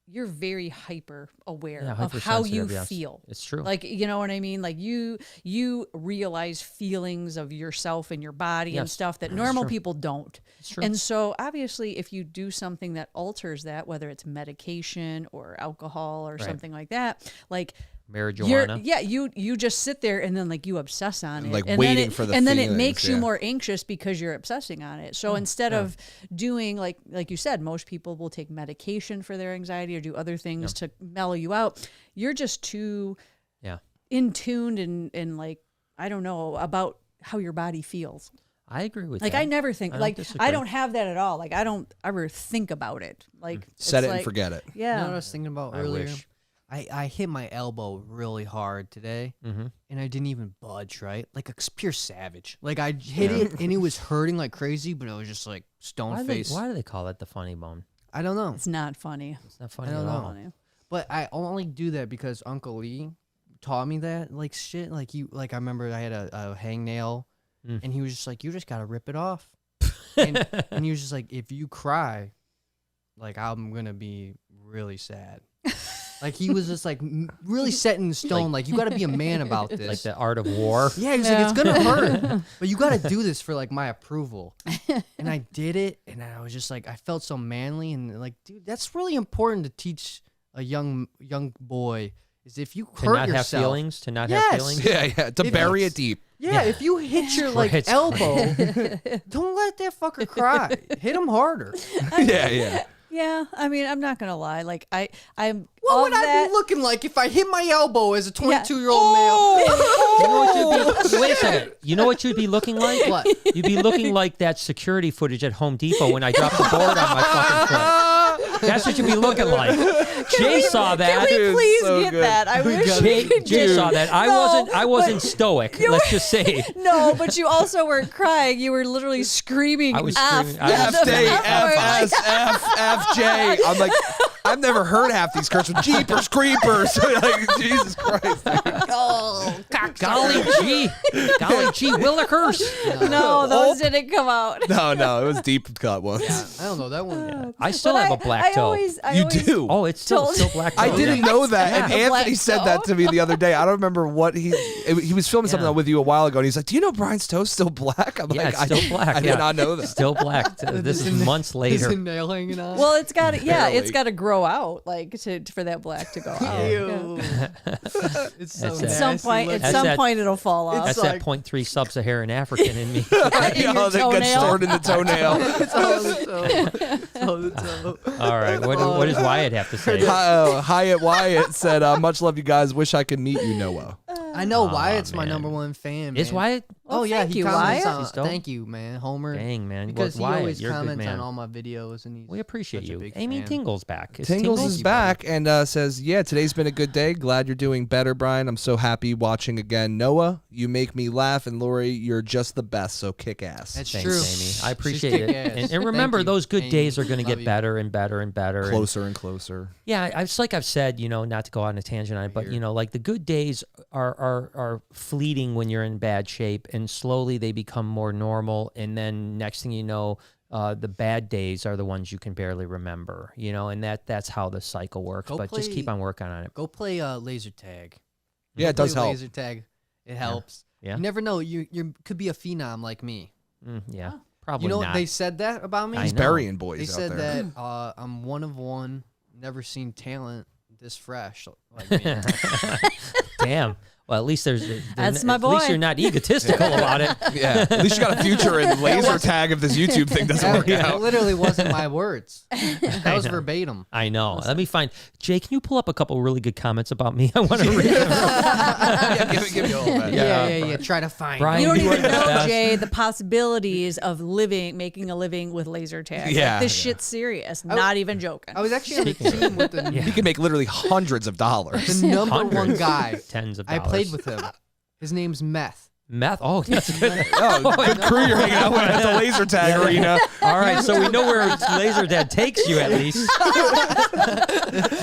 you're very hyper aware Yeah, of how you hypersensitive, yes. feel. It's true. Like, you know what I mean? Like you realize feelings of yourself and your body and Yes, stuff that that's normal true. people don't. It's true. And so obviously if you do something that alters that, whether it's medication or alcohol or something like that, like Marijuana. you just sit there and then like you obsess on it, Like and waiting then for the and then it feelings, makes you yeah. more anxious because you're obsessing on it. So instead of doing like you said, most people will take medication for their anxiety or do other things to mellow you out. You're just too in tuned and like I don't know about how your body feels. I agree with Like that. I never think I don't like disagree. I don't have that at all. Like I don't ever think about it. Like Set it's it and like- forget it. You know what I Yeah. was thinking about I earlier? wish. I hit my elbow really hard today, and I didn't even budge, right? Like a pure savage. Like I hit it, and it was hurting like crazy, but it was just like stone face. Why do they call it the funny bone? I don't know. It's not funny. It's not funny I don't at know. all. Funny. But I only do that because Uncle Lee taught me that, like shit. Like I remember I had a hangnail, and he was just like, "You just gotta rip it off," and he was just like, "If you cry, like I'm gonna be really sad." Like he was just like really set in stone. Like you got to be a man about this. Like the art of war. Yeah, he's like, it's gonna hurt, but you got to do this for like my approval. And I did it, and I was just like, I felt so manly, and like, dude, that's really important to teach a young boy. Is if you To hurt not yourself, have feelings. To not Yes. have feelings. Yeah. To If bury it's- it deep. yeah, if you hit your like Christ. elbow, don't let that fucker cry. Hit him harder. Yeah. Yeah, I mean, I'm not gonna lie. Like I'm. What of would I that, be looking like if I hit my elbow as a 22-year-old You know what you'd be, wait a second. You know what you'd be looking like? What? You'd be looking like that security footage at Home Depot when I dropped the board on my fucking foot. That's what you be looking like. Jay saw that. Can we please so get good. that? I wish we Jay, could Jay get saw that. I wasn't stoic. Let's just say. No, but you also weren't crying. You were literally screaming. I was F. screaming. I was F J F. F S F F J. I'm like, I've never heard half these curses. Jeepers creepers. Like, Jesus Christ. Oh, Golly gee, Willikers. no, those didn't come out. No, it was deep cut ones. I don't know that one. I still But have a black toe. You do. Oh, it's still black toe. I didn't know that, and Yeah. Anthony Black said toe? that to me the other day. I don't remember what he was filming something Yeah. with you a while ago, and he's like, "Do you know Brian's toe's still black?" I'm Yeah, like, it's still black. I yeah. did not know that. Still black. This is months Is later. a nail hanging on? Well, it's got to, Barely. it's got to grow out, like for that black to go out. Yeah. Ew. It's so That's At it. some nasty point, looking. at That's some that- point, it'll fall off. That's like- that 0.3 sub-Saharan African in me. your that got toenail. stored in the toenail. It's all the toe. It's all the toe. All right, what does Wyatt have to say? Hyatt Wyatt said, "Much love, you guys. Wish I could meet you, Noah." I know Wyatt's my man. #1 fan. Is man. Wyatt? Oh Well, yeah, thank he you, comments Wyatt. on. He's dope. Thank you, man, Homer. Dang, man. Because Wyatt, he always you're a good comments man. on all my videos, and he's We appreciate such a you. big Amy fan. Tingle's back. Tingles is you, back and says, "Yeah, today's been a good day. Glad you're doing better, Brian. I'm so happy watching again. Noah, you make me laugh, and Lori, you're just the best. So kick ass." That's Thanks, true. Amy. I She's appreciate it. kick-ass. And Thank remember, you, those good Amy. days are going to Love get you. better and better and better. And Closer and closer. yeah, it's like I've said, not to go on a tangent on it, but like the good days are fleeting when you're in bad shape, and slowly they become more normal, and then next thing you know, the bad days are the ones you can barely remember, and that's how the cycle works. Go But just keep play- on working on it. Go play laser tag. Yeah, it Go does play help. Laser tag. It helps. Yeah. You never know. You could be a phenom like me. Yeah, probably You know not. they said that about me. I These know. burying boys They out said there. that I'm one of one. Never seen talent this fresh like me. Damn. Well, at least That's my At least boy. you're not egotistical about it. Yeah, at least you got a future in laser tag if this YouTube thing doesn't work that out. literally wasn't my words. That was verbatim. I know. Let me find. Jay, can you pull up a couple really good comments about me? I want to read them. Yeah, give me all that. Yeah. Try to find. Brian, You don't you are even the know, best. Jay, the possibilities of making a living with laser tag. Yeah, Like, this yeah. shit's serious. Not even joking. I was actually on the team with the, He can make literally hundreds of dollars. the number one Hundreds. guy. Tens of I dollars. played with him. His name's Meth. Meth. Oh, that's good. Oh, good crew you're hanging out with at the laser tag arena. All right, so we know where Laser Dad takes you at least.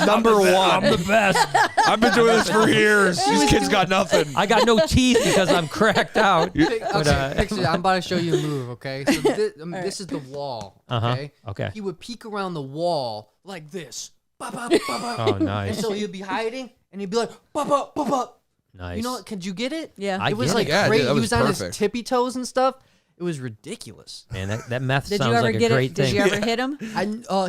Number one. I'm the best. I've been doing this for years. These kids got nothing. I got no teeth because I'm cracked out. Okay, picture. I'm about to show you a move. Okay, so this is the wall. Uh-huh. Okay. Okay. He would peek around the wall like this. Ba, ba, ba, ba. Oh, And nice. so he'd be hiding, and he'd be like, ba, ba, ba, ba. Nice. You know, could you get it? Yeah. I It was get like it. Yeah, great. dude, that He was was on perfect. his tippy toes and stuff. It was ridiculous. Man, that meth Did sounds you ever like a get great it? thing. Did you ever hit him?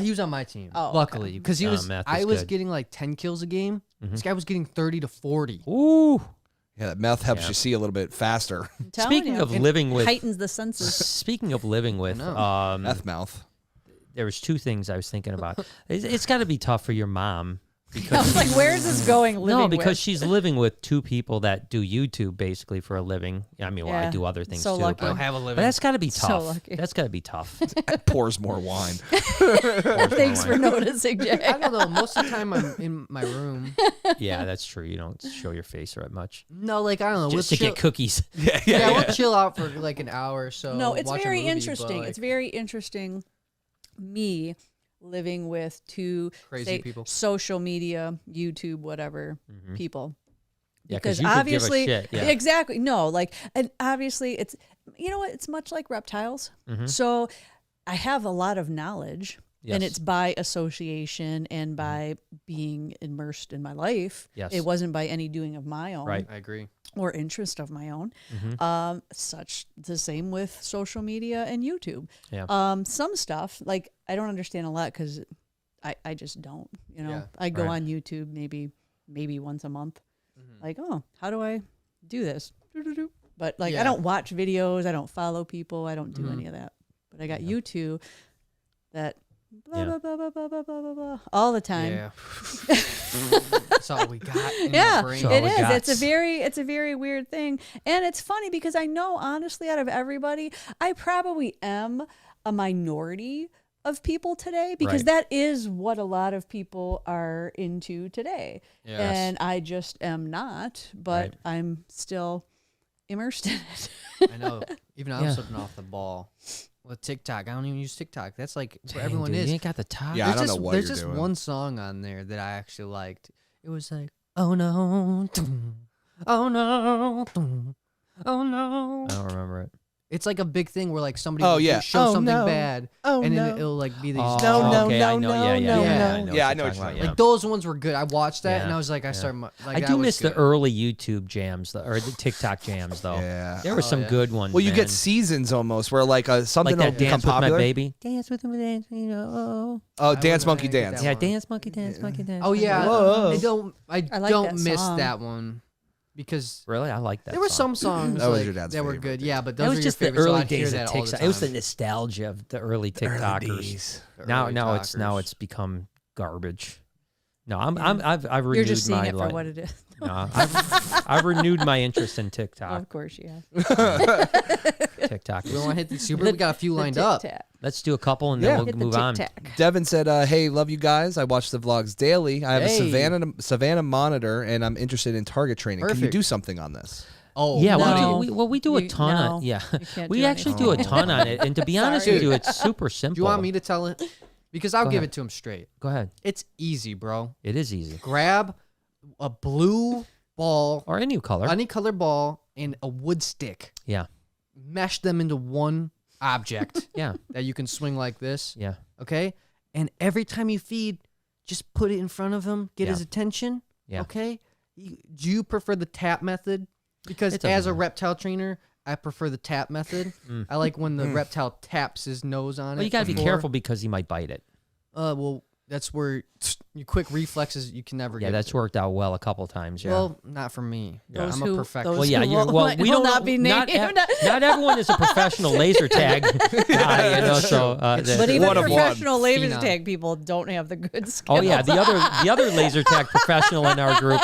He was on my team. Oh, okay. luckily, because he Oh, was. meth I is was good. getting like 10 kills a game. Mm-hmm. This guy was getting 30 to 40. Ooh. Yeah, that meth helps Yeah. you see a little bit faster. I'm telling Speaking you. of It living with, heightens the senses. speaking of living with, know. Meth mouth. there was two things I was thinking about. It's got to be tough for your mom I because was like, where's this going? Living no, because with? she's living with two people that do YouTube basically for a living. I mean, well, I Yeah. do other things So too. lucky. But, Don't have a but living. that's got to be So tough. lucky. That's got to be tough. Pours more wine. Thanks for noticing, Jay. I don't know. Most of the time I'm in my room. Yeah, that's true. You don't show your face that much. No, like I don't know. Just to chill, get cookies. yeah, we'll chill out for like an hour or so. No, it's watch a very movie, but, interesting. like, It's very interesting. Me living with two Crazy say, people. social media, YouTube, whatever people. Yeah, Because you could give a obviously, shit, yeah. exactly, no, like, and obviously, it's you know what, it's much like reptiles. So, I have a lot of knowledge, and Yes. it's by association and by being immersed in my life. Yes. It wasn't by any doing of my own, Right. I agree. or interest of my own. Such the same with social media and YouTube. Yeah. Some stuff like I don't understand a lot because I just don't. You know, Yeah. I go Right. on YouTube maybe once a month. Like, oh, how do I do this? Doo-doo-doo. But like, I Yeah. don't watch videos. I don't follow people. I don't do any of that. But I got YouTube that blah, Yeah. blah, blah, blah, blah, blah, blah, blah, blah, all the time. Yeah. That's all we got in Yeah, my brain. So- it we is. got. It's a very weird thing, and it's funny because I know honestly, out of everybody, I probably am a minority of people today because Right. that is what a lot of people are into today. Yes. And I just am not, but Right. I'm still immersed in it. I know. Even I'm Yeah. slipping off the ball. With TikTok, I don't even use TikTok. That's like where Dang, everyone dude, is. You ain't got the top. Yeah, I don't There's know what There's you're just doing. one song on there that I actually liked. It was like, oh no, oh no, oh no. I don't remember it. It's like a big thing where like somebody Oh, will yeah. show Oh, something no. bad, Oh, and then no. it'll like be these. Oh, no, okay, no, I know. no, Yeah, no, yeah, no. what Yeah, I you're know what talking you're about, talking Like those ones were good. I watched that and Yeah, I was like, I yeah. started. Like, I that do was miss the good. early YouTube jams, or the TikTok jams, though. Yeah. There were some yeah. good ones. Well, you man. get seasons almost where like something like will that become dance with popular. my baby. Dance with my dance, you know. Oh, I Dance wouldn't Monkey get that Dance. one. Yeah, dance monkey dance, monkey dance. Oh monkey yeah, dance. Whoa. I like don't that miss song. that one because Really, I like that. there were song. some songs That was like, your dad's that were favorite, good. dude. Yeah, but That those was are just your the favorites, so early I'd hear days that of all the TikTok. It was the time. nostalgia of the early Early TikTokers. days. The Now, early now it's talkers. become garbage. No, I've renewed You're just seeing my it for li- what it is. No, I've renewed my interest in TikTok. Of course, yeah. TikTok. We want to hit the super. We got a few lined up. Let's do a couple and Yeah. then we'll Hit the move on. tic-tac. Devin said, "Hey, love you guys. I watch the vlogs daily. I have Hey. a Savannah monitor, and I'm interested in target training. Can you Perfect. do something on this?" Oh Yeah, No. we do a You- ton no, on yeah. you can't We do actually do a anything. ton on it, and to be honest with Sorry. you, it's super simple. Do you want me to tell it? Because I'll Go give ahead. it to him straight. Go ahead. It's easy, bro. It is easy, Grab a blue ball, or any color. any color ball, and a wood stick. Yeah, Mesh them into one object yeah, that you can swing like this. yeah. Okay? And every time you feed, just put it in front of him, get Yeah. his attention. Yeah. Okay? Do you prefer the tap method? Because It doesn't as a matter. reptile trainer, I prefer the tap method. Mm. I like when the reptile taps his nose on it. Well, you gotta be before. careful because he might bite it. Well, that's where your quick reflexes you can never Yeah, get. that's worked out well a couple times. Yeah. Well, not for me. Yeah. Those I'm a who- perfectionist. those Well, yeah, who you're, will- well, we will don't not know- be not, named. not everyone is a professional laser tag guy, you know. So, But even One of one. professional laser Phenom. tag people don't have the good skills. oh yeah, the other laser tag professional in our group.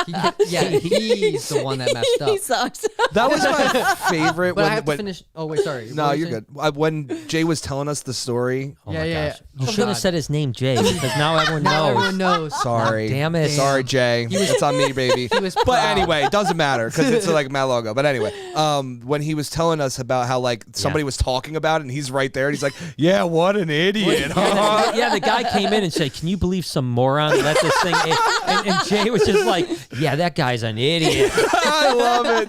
Yeah, he's the one that messed he up. sucks. That was my favorite. But I when, have to when- finish. Oh wait, sorry. No, What were you you're saying? good. When Jay was telling us the story, Oh Yeah, my yeah, gosh. yeah. You Oh, should have God. said his name, Jay, because now everyone Now knows. everyone knows. sorry, Damn it. sorry, Jay, it's on me, baby. was But proud. anyway, it doesn't matter because it's like my logo. But anyway, when he was telling us about how like somebody was talking about it, and he's right there, and he's like, "Yeah, what an idiot." Yeah, the guy came in and said, "Can you believe some moron let this thing?" And Jay was just like, "Yeah, that guy's an idiot." I love it,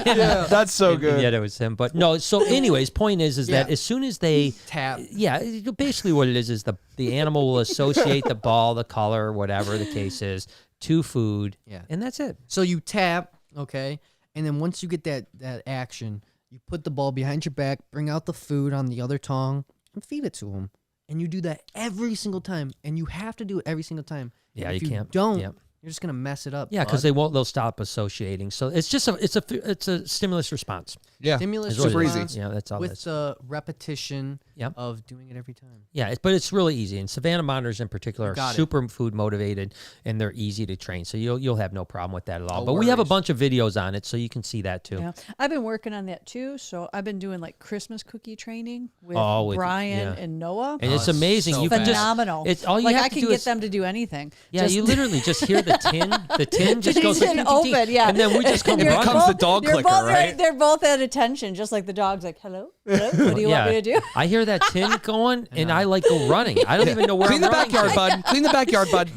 dude. Yeah, that's so And good. yet it was him. But no. So, anyways, point is that Yeah. as soon as they Tap. yeah, basically what it is the animal will associate the ball, the color, whatever the case is, to food. Yeah. And that's it. So you tap, okay, and then once you get that action, you put the ball behind your back, bring out the food on the other tongue, and feed it to him. And you do that every single time, and you have to do it every single time. Yeah, if you you can't. Don't. Yep. You're just gonna mess it up. Yeah, because bud. they'll stop associating. So it's just it's a stimulus response. Yeah, Stimulus Is what it super is. easy. response Yeah, that's all. with it is. the repetition Yep. of doing it every time. Yeah, but it's really easy. And Savannah monitors in particular are Got it. super food motivated, and they're easy to train. So you'll have no problem with that at all. No but we have a worries. bunch of videos on it, so you can see that too. Yeah, I've been working on that too. So I've been doing like Christmas cookie training with Oh, with- Brian yeah. and Noah. And it's it's amazing. so You can just Phenomenal. it's all you like have I to can do get is them to do anything. yeah. Just- You literally just hear the tin. The tin just goes Tin like, open, yeah. and then we just come You're running. becomes the both- dog they're clicker, both right? They're both at attention, just like the dog's like, hello? What do you want me to do? I hear that tin going, and I like go running. I don't even know where Clean the I'm running backyard, to. bud. Clean the backyard, bud.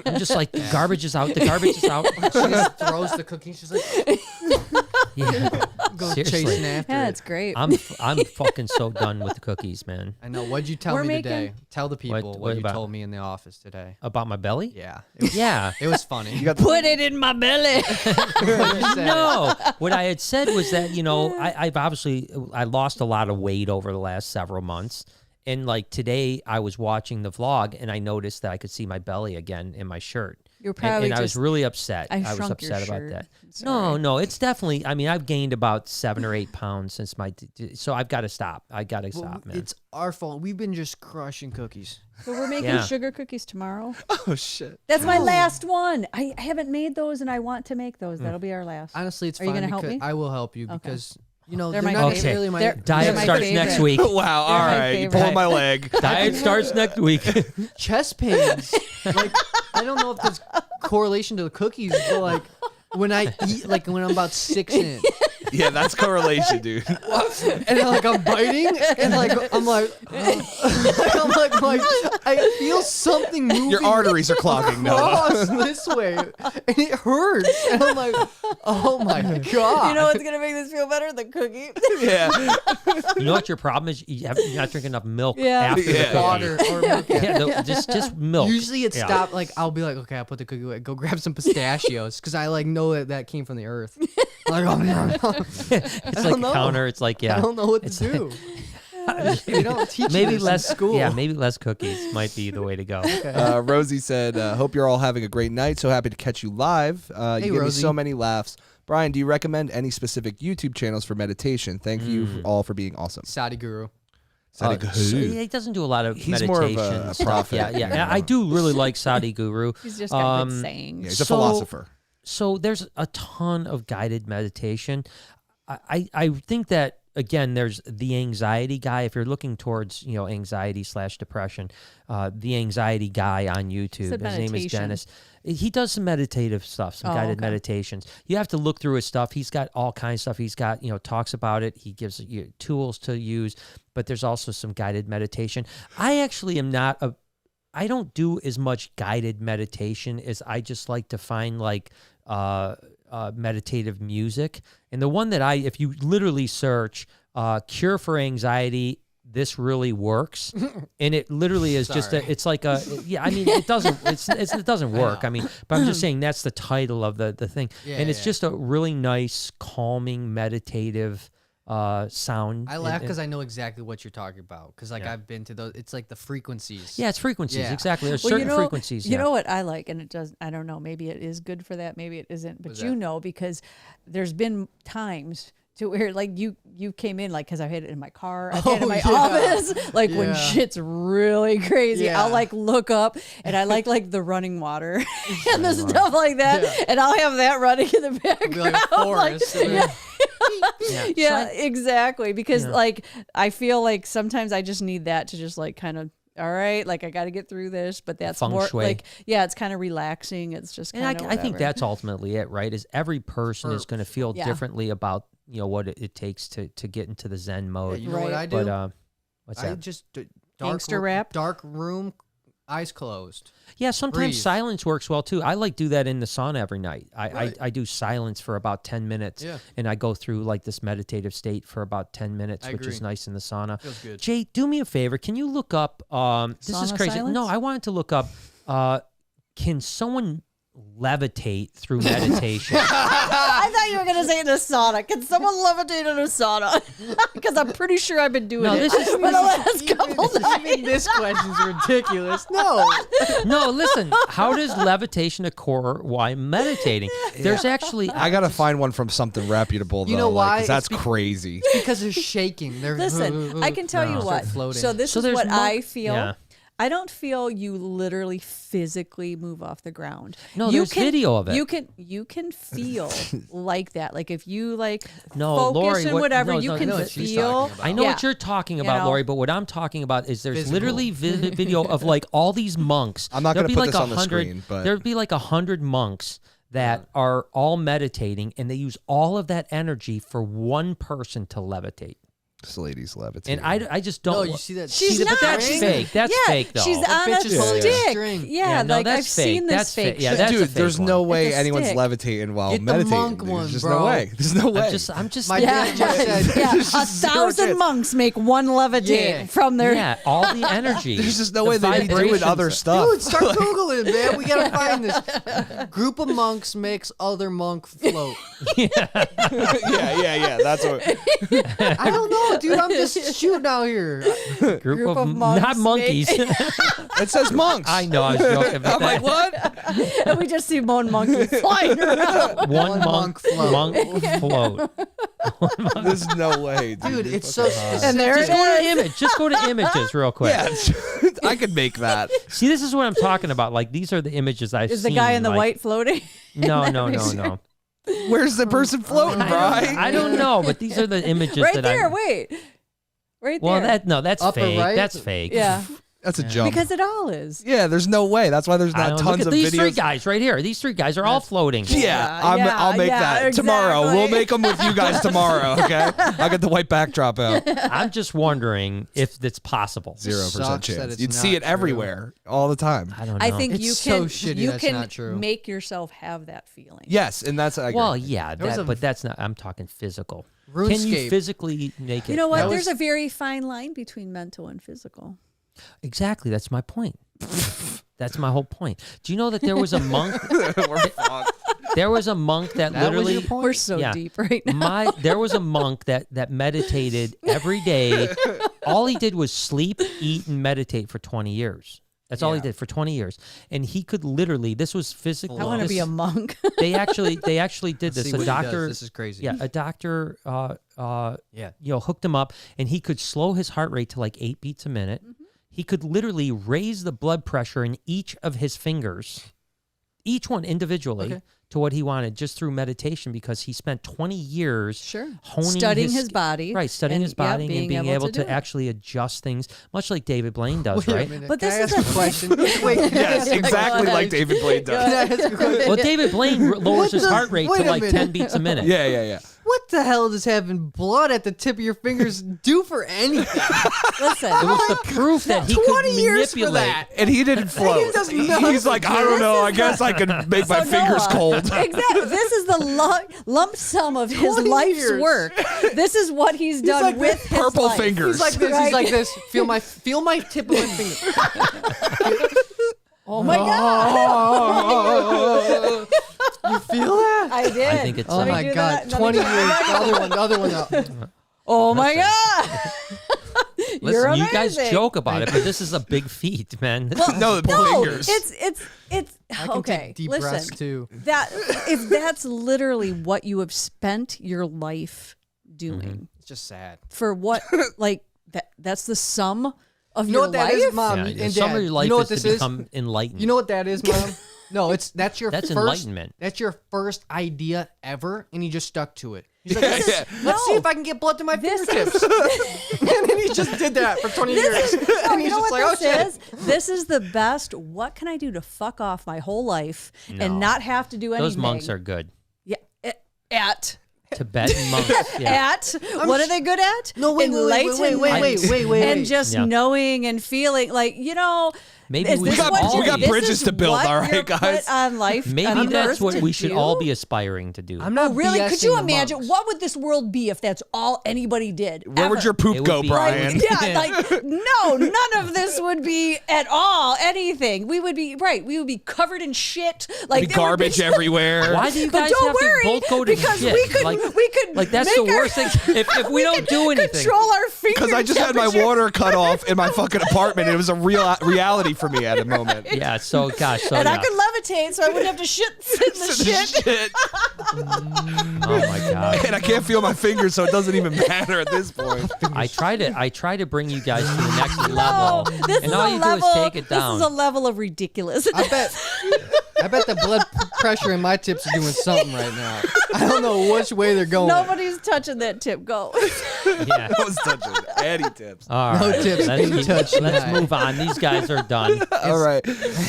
I'm just like, the garbage is out. The garbage is out. She just throws the cookie. She's like, Yeah. go Seriously. chasing after Yeah, it. it's great. I'm fucking so done with the cookies, man. I know. What'd you tell We're me making- today? Tell the people What what you about? told me in the office today. About my belly? Yeah. Yeah. It was funny. You got Put it in my belly. No, what I had said was that I've obviously I lost a lot of weight over the last several months, and like today I was watching the vlog and I noticed that I could see my belly again in my shirt. You're probably and I was just- really upset. I was shrunk your upset about shirt. that. Sorry. No, it's definitely. I mean, I've gained about 7 or 8 pounds since so I've got to stop. I got to Well, stop, man. it's our fault. We've been just crushing cookies. So we're making Yeah. sugar cookies tomorrow. oh shit. That's my last one. I haven't made those, and I want to make those. Hmm. That'll be our last. Honestly, it's Are you fine gonna help because me? I will help you Okay. because You know, They're they're my not favorite. really my. They're Diet my starts favorite. next week. Wow. All my right. You favorite. pulling my leg. Diet starts next week. Chest pains. Like, I don't know if there's correlation to the cookies, but like when I eat, like when I'm about 6 in, Yeah, that's correlation, dude. and I'm biting, and I'm like, I feel something moving. Your arteries are clogging, Noah. across this way, and it hurts, and I'm like, oh my god. You know what's gonna make this feel better? The cookie. Yeah. You know what your problem is? You're not drinking enough milk Yeah. after Yeah. the cookie. Water or milk. Yeah, just milk. Usually it Yeah. stopped. Like I'll be like, okay, I'll put the cookie away. Go grab some pistachios because I know that came from the earth. Like, oh no, It's like a counter. It's like, I don't know what to It's do. They don't teach you maybe this less in school. Yeah, maybe less cookies might be the way to go. Rosie said, hope you're all having a great night. So happy to catch you live. You give me Rosie. so many laughs. Brian, do you recommend any specific YouTube channels for meditation? Thank you all for being awesome. Sadi Guru. So he doesn't do a lot of He's meditation more of a stuff. prophet, Yeah, yeah. you And I know. do really like Sadi Guru. He's just got good sayings. Yeah, he's a So- philosopher. So there's a ton of guided meditation. I think that again, there's the anxiety guy. If you're looking towards anxiety / depression, the anxiety guy on YouTube. Said His name is meditation. Dennis. He does some meditative stuff, some guided okay. meditations. You have to look through his stuff. He's got all kinds of stuff. He's got talks about it. He gives you tools to use. But there's also some guided meditation. I actually am not I don't do as much guided meditation as I just like to find meditative music. And the one that if you literally search cure for anxiety, this really works. And it literally is just it's like it doesn't work. I mean, but I'm just saying that's the title of the thing. Yeah, and it's yeah. just a really nice, calming, meditative sound. I laugh because I know exactly what you're talking about. Because I've been to those. It's like the frequencies. Yeah, it's frequencies. Yeah. Exactly. There's Well, certain frequencies. You know what I like, and it does. I don't know. Maybe it is good for that. Maybe it isn't. But What's you that? know, because there's been times to where like you came in like because I had it in my car, I had it in my yeah. office. Like when Yeah. shit's really crazy, Yeah. I'll like look up and I like the running water and the stuff like that, and I'll have that running in the background. Be like a forest. yeah. Yeah. Yeah, exactly. Because like I feel like sometimes I just need that to just like kind of all right, like I got to get through this, but that's Feng more shui. like it's kind of relaxing. It's just kind of. And I think that's ultimately it, right? Is every person is going to feel Yeah. differently about what it takes to get into the Zen Yeah, mode. you know what I do? But what's I that? just Gangster rap? dark room, eyes closed. Yeah, sometimes breathe. silence works well too. I do that in the sauna every night. I do silence for about 10 minutes, Yeah. and I go through like this meditative state for about 10 minutes, I which is agree. nice in the sauna. Feels good. Jay, do me a favor. Can you look up? This is Sauna crazy. silence? No, I wanted to look up. Can someone levitate through meditation? I thought you were gonna say in a sauna. Can someone levitate in a sauna? Because I'm pretty sure I've been doing No, it this is- for the last couple Even nights. this question's ridiculous. No. No, listen. How does levitation occur while meditating? There's actually. I got to find one from something reputable, though. You know why? 'cause that's It's crazy. Because they're shaking. They're Listen, I can tell you No. what. Floating. So this So is there's what mo- I feel. Yeah. I don't feel you literally physically move off the ground. No, you there's video of it. You can feel like that. Like if you like No, focus Lori, and what- whatever, no, you no, can no, what she's feel. talking about. I know Yeah. what you're talking You about, know? Lori, but what I'm talking about is there's Physical. literally video of like all these monks. I'm not There'll gonna be put like this on the 100 screen, but- there'd be like 100 monks that are all meditating, and they use all of that energy for one person to levitate. This lady's levitating. And I just don't. No, you see that? She's see not. But that's string? fake. That's yeah, fake, though. she's That on a bitch is holding a stick. string. Yeah, no, like that's I've fake. seen this That's fake. fake. Yeah, shit. that's a Dude, fake there's one. no way It's a anyone's stick. levitating while Get the meditating. monk dude. one, There's just bro. no way. There's no way. I'm just. My Yeah, dad just said. yeah. There's A just zero 1,000 chance. monks make one levitate Yeah. from their. Yeah, all the energy. There's just no The way they'd be doing vibrations. other stuff. Dude, start Googling, man. We gotta find this. Group of monks makes other monk float. yeah. That's what. I don't know, dude. I'm just shooting out here. Group of of monks not monkeys. It says monks. I know. I was joking about I'm like, that. what? And we just see one monkey flying around. One monk monk float. Monk float. There's no way, Dude, dude. it's so specific. And there Just it go to is. image. Just go to images real quick. Yeah, I could make that. See, this is what I'm talking about. Like these are the images I've Is seen. the guy in the like, white floating? No. Where's the person floating, Brian? I don't know, but these are the images Right that there. I. Wait. Right Well, there. that's Upper fake. right? That's fake. Yeah. That's a jump. Because it all is. Yeah, there's no way. That's why there's I not don't- tons look at of these videos. three guys right here. These three guys are all floating. Yeah, Yeah, I'll make that tomorrow. exactly. We'll make them with you guys tomorrow. Okay, I'll get the white backdrop out. I'm just wondering if it's possible. 0% Sucks that chance. it's You'd see not it true. everywhere all the time. I don't know. I think It's you so can shitty you that's can not true. make yourself have that feeling. Yes, and that's I agree. Well, yeah, There was a- but that's not. I'm talking physical. Can RuneScape. you physically make it? You know what? That There's was- a very fine line between mental and physical. Exactly. That's my point. That's my whole point. Do you know that there was a monk? We're fucked. There was a monk that That was literally. your point? We're so Yeah. deep right now. There was a monk that meditated every day. All he did was sleep, eat, and meditate for 20 years. That's all he Yeah. did for 20 years. And he could literally, this was physical. I want to be a monk. They actually did See this. what A he does. doctor, This is crazy. yeah, a doctor, Yeah. hooked him up, and he could slow his heart rate to like 8 beats a minute. He could literally raise the blood pressure in each of his fingers, each one individually, Okay. to what he wanted just through meditation because he spent 20 years Sure. honing Studying his body. Right, studying and, his body yeah, and being able do to it. actually adjust things, much like David Blaine does, Wait a right? minute. But Can this I is ask a- a question. Wait. Yes, exactly like David Blaine does. Can I ask a question? Well, David Blaine lowers his the- heart rate wait to a like minute. 10 beats a minute. Yeah. What the hell does having blood at the tip of your fingers do for anything? Listen. It was the proof that he could 20 years for manipulate. that. And he didn't float. does nothing. He's like, I don't know. I guess I could make my So fingers Noah, cold. Exactly. This is the lump sum of his 20 life's years. work. This is what he's done like with his purple life. fingers. He's like this. Right. He's like this. Feel my tip of my finger. Oh my god! You feel that? I did. I think it's Oh Let me my do god! that. Let me 20 do years. that. The other one up. Oh my god! You're Listen, you guys amazing. joke about it, but this is a big feat, man. This is- No, the No, fingers. it's I can okay. take deep Listen, breaths too. that if that's literally what you have spent your life doing It's just sad. for what like that's the sum of You know your what that life. is, Mom Yeah, and the Dad? sum of your life you know is what this to is? become enlightened. You know what that is, Mom? No, that's your That's first, enlightenment. That's your first idea ever, and he just stuck to it. He's like, Yeah, let's, yeah. let's see No. if I can get blood to my This fingertips. and then he just did that for 20 years. No, and you he's know just what like, oh this shit. is? This is the best. What can I do to fuck off my whole life No. and not have to do anything? Those monks are good. yeah at Tibetan monks. Yeah. at what are they good at? No, wait. Enlightenment. And just Yeah. knowing and feeling like Maybe is we this should what all you- we got this bridges is to build, what all right, you're guys? put on life. Maybe on that's earth what to we should do? all be aspiring to do. I'm not Oh, really? Could BSing you the imagine monks. what would this world be if that's all anybody did? Where would ever? your poop It would go, be- Brian? Yeah, like no, none of this would be at all anything. We would be We would be covered in shit. Like Be there would be- garbage everywhere. Why do you But guys don't have worry, to both go to because shit? we could like that's make the our- worst thing. If we don't do anything, control our finger Because I just had my temperature. water cut off in my fucking apartment. It was a real reality for me at a moment. yeah. So gosh, so And yeah. I could levitate, so I wouldn't have to sit in the shit. Oh my god. And I can't feel my fingers, so it doesn't even matter at this point. I try to bring you guys to the next No, level, this and is all a you level. do is take it down. This is a level of ridiculous. I bet the blood pressure in my tips are doing something right now. I don't know which way they're going. Nobody's touching that tip. Go. yeah. I was touching Eddie tips. All No right. tips Let's, being touched let's tonight. move on. These guys are done. All right.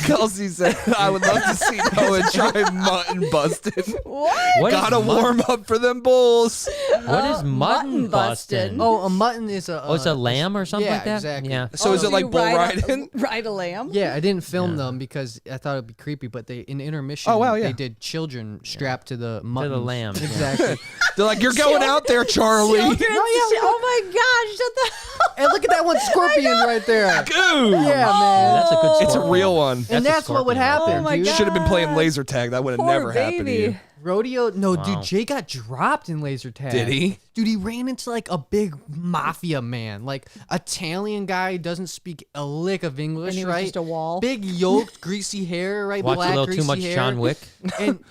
Kelsey said, I would love to see Noah try mutton busting. What? What is Gotta mut- warm up for them bulls. What is mutton mutton busting. busting? Oh, a mutton is a. Oh, it's a lamb or something yeah, like that? exactly. Yeah. So is it like you bull ride riding? Ride a lamb? Yeah, I didn't film them because I thought it'd be creepy. But they in intermission, Oh, wow, yeah. they did children strapped to the mutton. lamb, yeah. Exactly. They're like, you're going out there, Charlie. Children, oh my gosh, shut the hell And look at that one scorpion right there. Goo. Yeah, Yeah, man. that's a good It's a scorpion. real one. And That's a that's what would scorpion. happen, Oh my dude. God. Should have been playing laser tag. That would have Poor never happened to baby. you. Rodeo? No, Wow. dude, Jay got dropped in laser tag. Did he? Dude, he ran into like a big mafia man, like Italian guy, doesn't speak a lick of English, And he was right? just a wall. Big yoked, greasy hair, right? Watch Black, a little greasy too much hair. John Wick. And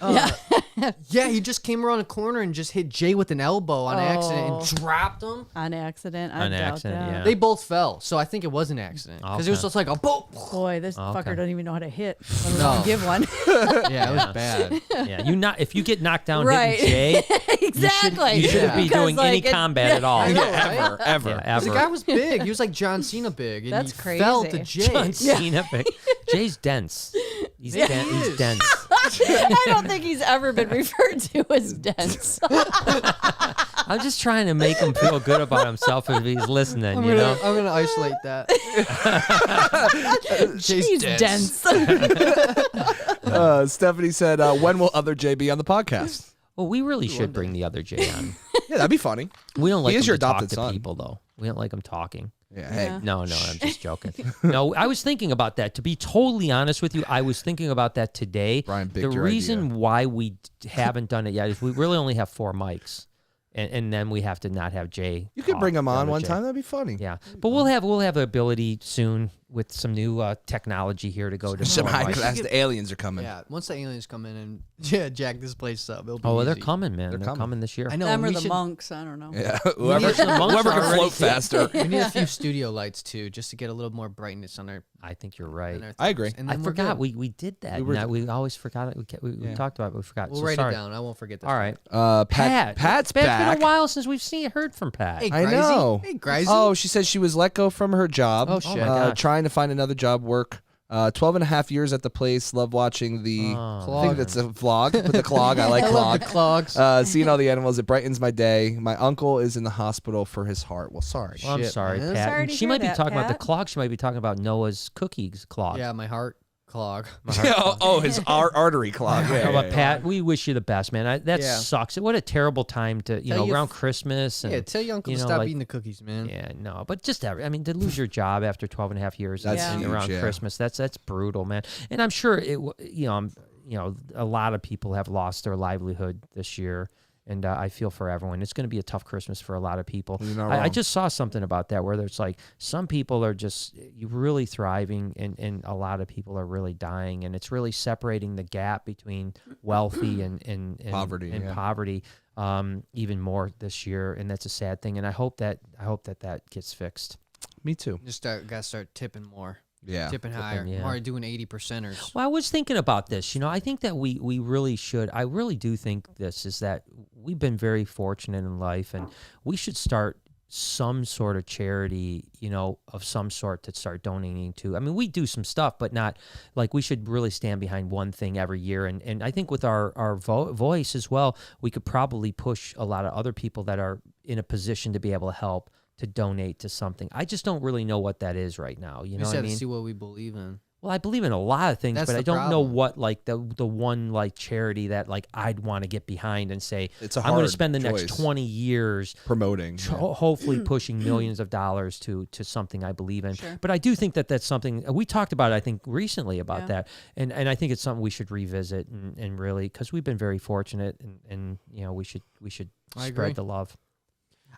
Yeah, he just came around a corner and just hit Jay with an elbow on accident Oh. and dropped him. On accident. I On doubt accident, that. yeah. They both fell, so I think it was an accident because it was Okay. just like a boom. Boy, this Okay. fucker doesn't even know how to hit. Let No. alone give one. Yeah, it was bad. Yeah, if you get knocked down Right. hitting Jay, Exactly. you shouldn't be Because, doing any like, combat at all. I know, Yeah, right? ever. Yeah, 'Cause ever. the guy was big. He was like John Cena big. And That's he fell to crazy. Jay. John Cena pick. Jay's dense. He's, Yeah, den- he he's is. dense. I don't think he's ever been referred to as dense. I'm just trying to make him feel good about himself if he's listening, I'm you know? gonna isolate that. Jay's He's dense. dense. Stephanie said, when will other Jay be on the podcast? Well, we really should bring the other Jay on. Yeah, that'd be funny. We don't like He him is your to talk adopted to son. people, though. We don't like him talking. Yeah, hey. Yeah. No, I'm just joking. No, I was thinking about that. To be totally honest with you, I was thinking about that today. Brian, the picked your reason idea. why we haven't done it yet is we really only have 4 mics, and then we have to not have Jay. You could talk, bring him the on other one Jay. time. That'd be funny. Yeah, but we'll have the ability soon with some new technology here to go to Some more high mics. class. The aliens are coming. Yeah, once the aliens come in and jack this place up, it'll be Oh, they're easy. coming, man. They're They're coming. coming this year. I know. Them or we the should- monks. I don't know. Yeah. need Whoever some monks can already. float faster. We need a few studio lights too, just to get a little more brightness on our. I think you're right. on our I agree. things, and I then we're forgot good. we did that. We were- We always forgot it. We Yeah. talked about it. We forgot. We'll so write sorry. it down. I won't forget that. All right. Pat's It's been back. a while since we've heard from Pat. Hey, I Grisey. know. Hey, Grisey. Oh, she said she was let go from her job. Oh, shit. Oh, my gosh. Trying to find another job, work. 12 and a half years at the place. Love watching the. Oh, I think that's a vlog, but the clog. I like I love clog. the clogs. Seeing all the animals, it brightens my day. My uncle is in the hospital for his heart. Well, sorry. Well, I'm Shit, sorry, man. Pat. Sorry And to she hear might be that, talking about the Pat. clog. She might be talking about Noah's cookies clog. Yeah, my heart clog. His artery clog. No, but Pat, we wish you the best, man. That Yeah. sucks. What a terrible time to Tell your around f- Christmas. And, Yeah, tell your uncle you to know, stop like- eating the cookies, man. Yeah, no, but just I mean, to lose your job after 12 and a half years That's and huge, around yeah. Christmas, that's brutal, man. And I'm sure a lot of people have lost their livelihood this year. And I feel for everyone. It's going to be a tough Christmas for a lot of people. You're not I wrong. just saw something about that where there's like some people are just really thriving and a lot of people are really dying. And it's really separating the gap between wealthy and Poverty, and yeah. poverty even more this year. And that's a sad thing. And I hope that gets fixed. Me too. Just gotta start tipping more. Yeah. Tipping higher. yeah. Or doing 80%ers. Well, I was thinking about this. I think that we really should. I really do think this is that we've been very fortunate in life, and we should start some sort of charity, of some sort to start donating to. I mean, we do some stuff, but not like we should really stand behind one thing every year. And I think with our voice as well, we could probably push a lot of other people that are in a position to be able to help to donate to something. I just don't really know what that is right now. You We know just what I have mean? to see what we believe in. Well, I believe in a lot of things, That's but the I don't know problem. what like the one like charity that like I'd want to get behind and say It's a I'm going to hard spend the next choice. 20 years Promoting. hopefully pushing millions of dollars to something I believe in. Sure. But I do think that that's something we talked about I think recently about Yeah. that. And I think it's something we should revisit and really cuz we've been very fortunate and we should I agree. spread the love.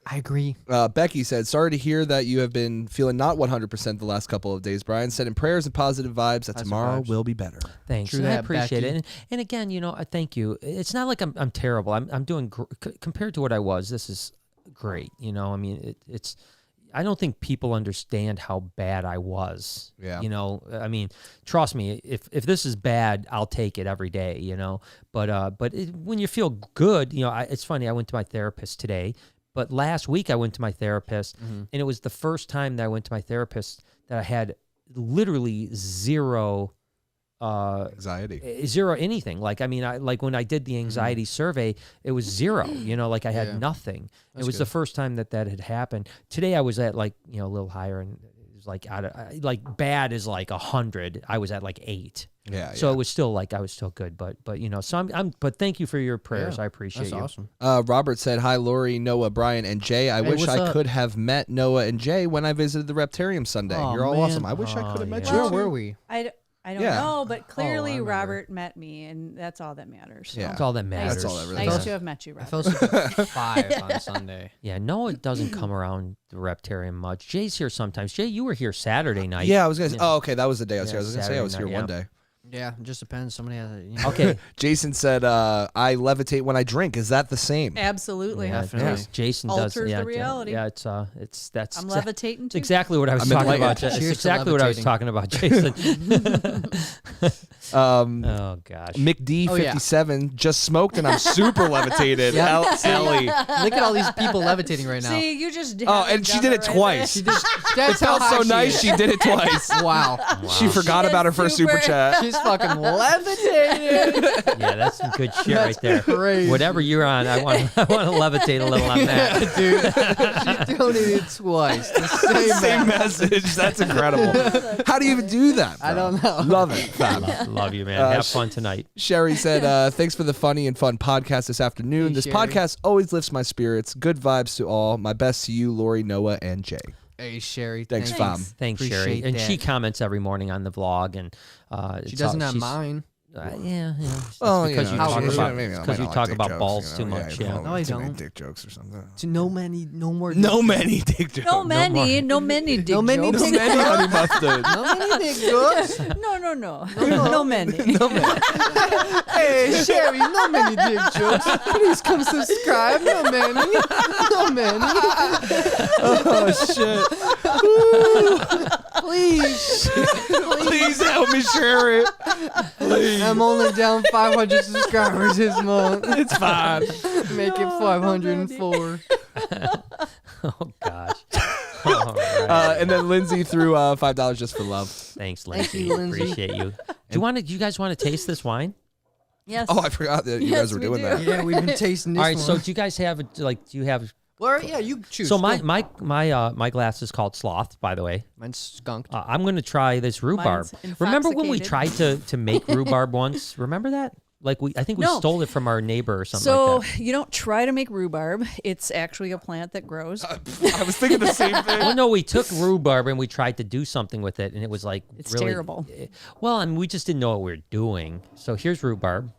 I agree. Becky said, sorry to hear that you have been feeling not 100% the last couple of days, Brian. Sending prayers and positive vibes that Positive tomorrow vibes. will be better. Thanks. True And I that, appreciate Becky. it. And again, I thank you. It's not like I'm terrible. I'm doing compared to what I was. This is great. I mean, it's. I don't think people understand how bad I was. Yeah. I mean, trust me. If this is bad, I'll take it every day. But when you feel good, it's funny. I went to my therapist today. But last week I went to my therapist, and it was the first time that I went to my therapist that I had literally zero Anxiety. zero anything. Like, I mean, like when I did the anxiety survey, it was zero, like I had Yeah. nothing. That's it was good. the first time that had happened. Today I was at like, a little higher, and it was like like bad is like 100. I was at like 8. Yeah. So it was still like, I was still good, but so but thank you for your prayers. Yeah, I appreciate That's you. awesome. Robert said, hi, Lori, Noah, Brian, and Jay. I Hey, wish what's I up? could have met Noah and Jay when I visited the Reptarium Sunday. Aw, You're all man. awesome. I wish I could have met yeah. you. Where too. were we? I don't Yeah. know, but clearly remember. Robert met me, and that's all that matters. Yeah. That's all that matters. That's all that really Nice matters. to have met you, I Robert. fell asleep at 5 on Sunday. Yeah, Noah doesn't come around the Reptarium much. Jay's here sometimes. Jay, you were here Saturday night. Yeah, I was going to say, Yeah. oh, okay, that was the day I was Yeah, here. I was going to say I was Saturday here night, one day. Yeah, it just depends. Somebody has a. Okay. Jason said, "I levitate when I drink." Is that the same? Absolutely. Yeah, Definitely. Jason does. Alters Yeah, the reality. Yeah, that's I'm exa- levitating it's too. exactly what I was I'm talking enlightened. about. It's Cheers to exactly what I was levitating. talking about, Jason. Oh gosh. McD57 just smoked and I'm super levitated. Yeah. Ellie. Look at all these people levitating right now. See, you just Oh, haven't and she done did it it right twice. away. That's It felt how high so she nice. is. She did it twice. Wow. She forgot She about her is first super super- chat. She's fucking levitating. Yeah, that's some good shit right there. crazy. Whatever you're on, I want to levitate a little on that. Dude, she donated twice. The same Same message. message. That's incredible. How do you even do that? I bro? don't know. Love it. Fab. Love you, man. Have fun tonight. Sherry said, thanks for the funny and fun podcast this afternoon. Hey, This Sherry. podcast always lifts my spirits. Good vibes to all. My best to you, Lori, Noah, and Jay. Hey, Sherry. Thanks, thank fam. you. Thanks, Sherry. Appreciate And that. she comments every morning on the vlog, and She doesn't have mine. Yeah. That's Oh, because you know, talk she- about maybe I because might you not talk like about dick balls jokes, too you know, much. yeah, Yeah. No, I too many don't. dick jokes or something. To no more. No many dick jokes. No many dick No many jokes. dick No many honey mustard. No many dick jokes. No many. No many. Hey, Sherry, no many dick jokes. Please come subscribe. No many. No many. Oh, shit. Please. Please help me share it. Please. I'm only down 500 subscribers this month. It's fine. Make it 504. Oh gosh. All right. And then Lindsay threw $5 just for love. Thanks, Thank Lindsay. you, Lindsay. Appreciate you. Do you guys want to taste this wine? Yes. Oh, I forgot that you Yes, guys were we doing do. that. Yeah, we've been tasting this All right. one. So do you guys have do you have? Well, yeah, you choose. So Go. my glass is called Sloth, by the way. Mine's skunked. I'm going to try this rhubarb. Mine's Remember when we infoxicated. tried to make rhubarb once? Remember that? Like I think we No. stole it from our neighbor or something So like that. you don't try to make rhubarb. It's actually a plant that grows. I was thinking the same thing. Well, no, we took rhubarb and we tried to do something with it, and it was like It's really, terrible. Well, I mean, we just didn't know what we were doing. So here's rhubarb.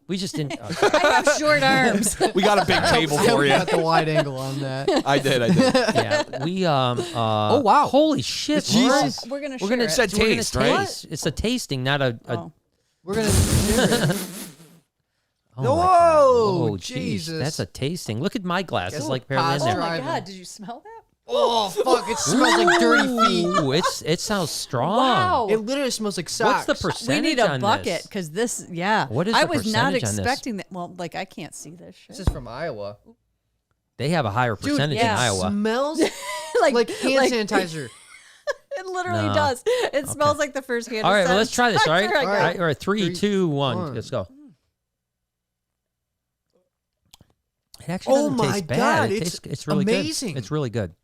We just didn't. I have short arms. We got a big table for you. Got the wide angle on that. I did. Yeah, we oh wow. Holy shit! Jesus. Laura. We're gonna We're share gonna it. said we're gonna taste, right? taste. It's a tasting, not a. Oh. We're gonna. share it. Oh my God. Whoa, Oh, jeez, Jesus. that's a tasting. Look at my glass. It's Guess like what barely in pasta- Oh there. my Driving. God! Did you smell that? Oh fuck! It smells like dirty feet. Ooh, it sounds strong. Wow. It literally smells like socks. What's the percentage We need a on bucket this? because this. Yeah. What is I the was not percentage on this? expecting that. Well, like I can't see this shit. This is from Iowa. They have a higher percentage yeah. in Iowa. Smells like like hand sanitizer. It literally No. does. It smells like the first hand. All right, well, let's try this. All right, sanitizer I all got. right, all right. 3, 3, 2, 1. 1. Let's go. It actually Oh doesn't my taste bad. God, It's really amazing. good. It's really good.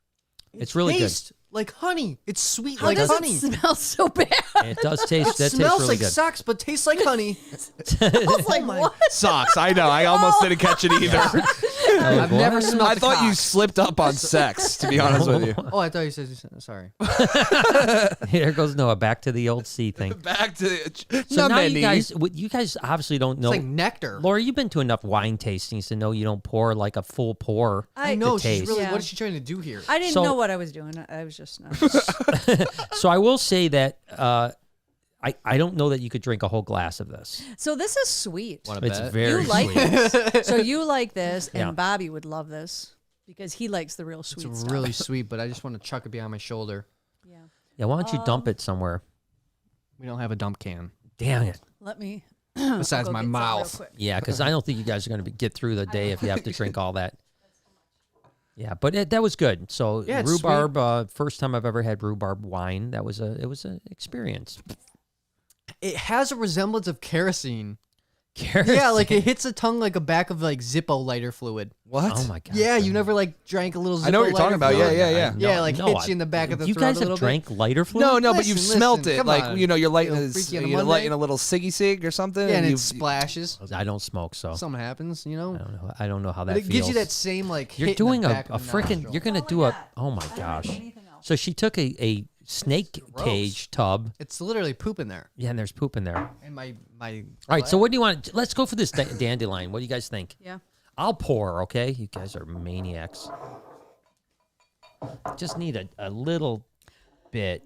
It's really good. Tastes like honey. It's sweet How like does honey. it smell so bad? It does taste. It That tastes smells really like good. socks, but tastes like honey. It's like my- what? Socks. I know. I almost didn't catch it either. I've never smelled. I the thought you cock. slipped up on sex, to be honest with you. Oh, I thought you said. Sorry. Here goes Noah. Back to the old C thing. Back to So not now many. you guys obviously don't know. It's like nectar. Laura, you've been to enough wine tastings to know you don't pour like a full pour. I know. to She's taste. really. Yeah. What is she trying to do here? I didn't So- know what I was doing. I was just not. So I will say that I don't know that you could drink a whole glass of this. So this is sweet. Wanna It's bet? very You like sweet. this. So you like this, and Yeah. Bobby would love this because he likes the real sweet It's stuff. really sweet, but I just want to chuck it behind my shoulder. Yeah. Yeah, why don't you dump it somewhere? We don't have a dump can Damn it. Let me. besides go my get some real mouth. quick. Yeah, because I don't think you guys are going to get through the day if you have to drink all that. Yeah, but that was good. So Yeah, it's rhubarb, first time I've ever had rhubarb wine. It was an experience. It has a resemblance of kerosene. Kerosene. Yeah, like it hits the tongue like a back of like Zippo lighter fluid. What? Oh my god. Yeah, you never like drank a little Zippo I know what you're talking lighter about. fluid? Yeah, yeah, yeah. Yeah, like hits you in the back of the You throat guys a have little bit. drank lighter fluid? No, no, but you've Listen, smelt listen, it. come Like, on. you're lighting Little a, freaky on a you're Monday. lighting a little ciggy cig or something. Yeah, and it you've- splashes. I don't smoke, so Something happens, you know. I don't know how that But it feels. gives you that same like. You're hit in the doing a back of the freaking. nostril. You're gonna do a. Oh my gosh. So she took a snake Gross. cage tub. It's literally poop in there. Yeah, and there's poop in there. All And my. right, so what do you want? Let's go for this dandelion. What do you guys think? Yeah. I'll pour, okay? You guys are maniacs. Just need a little bit.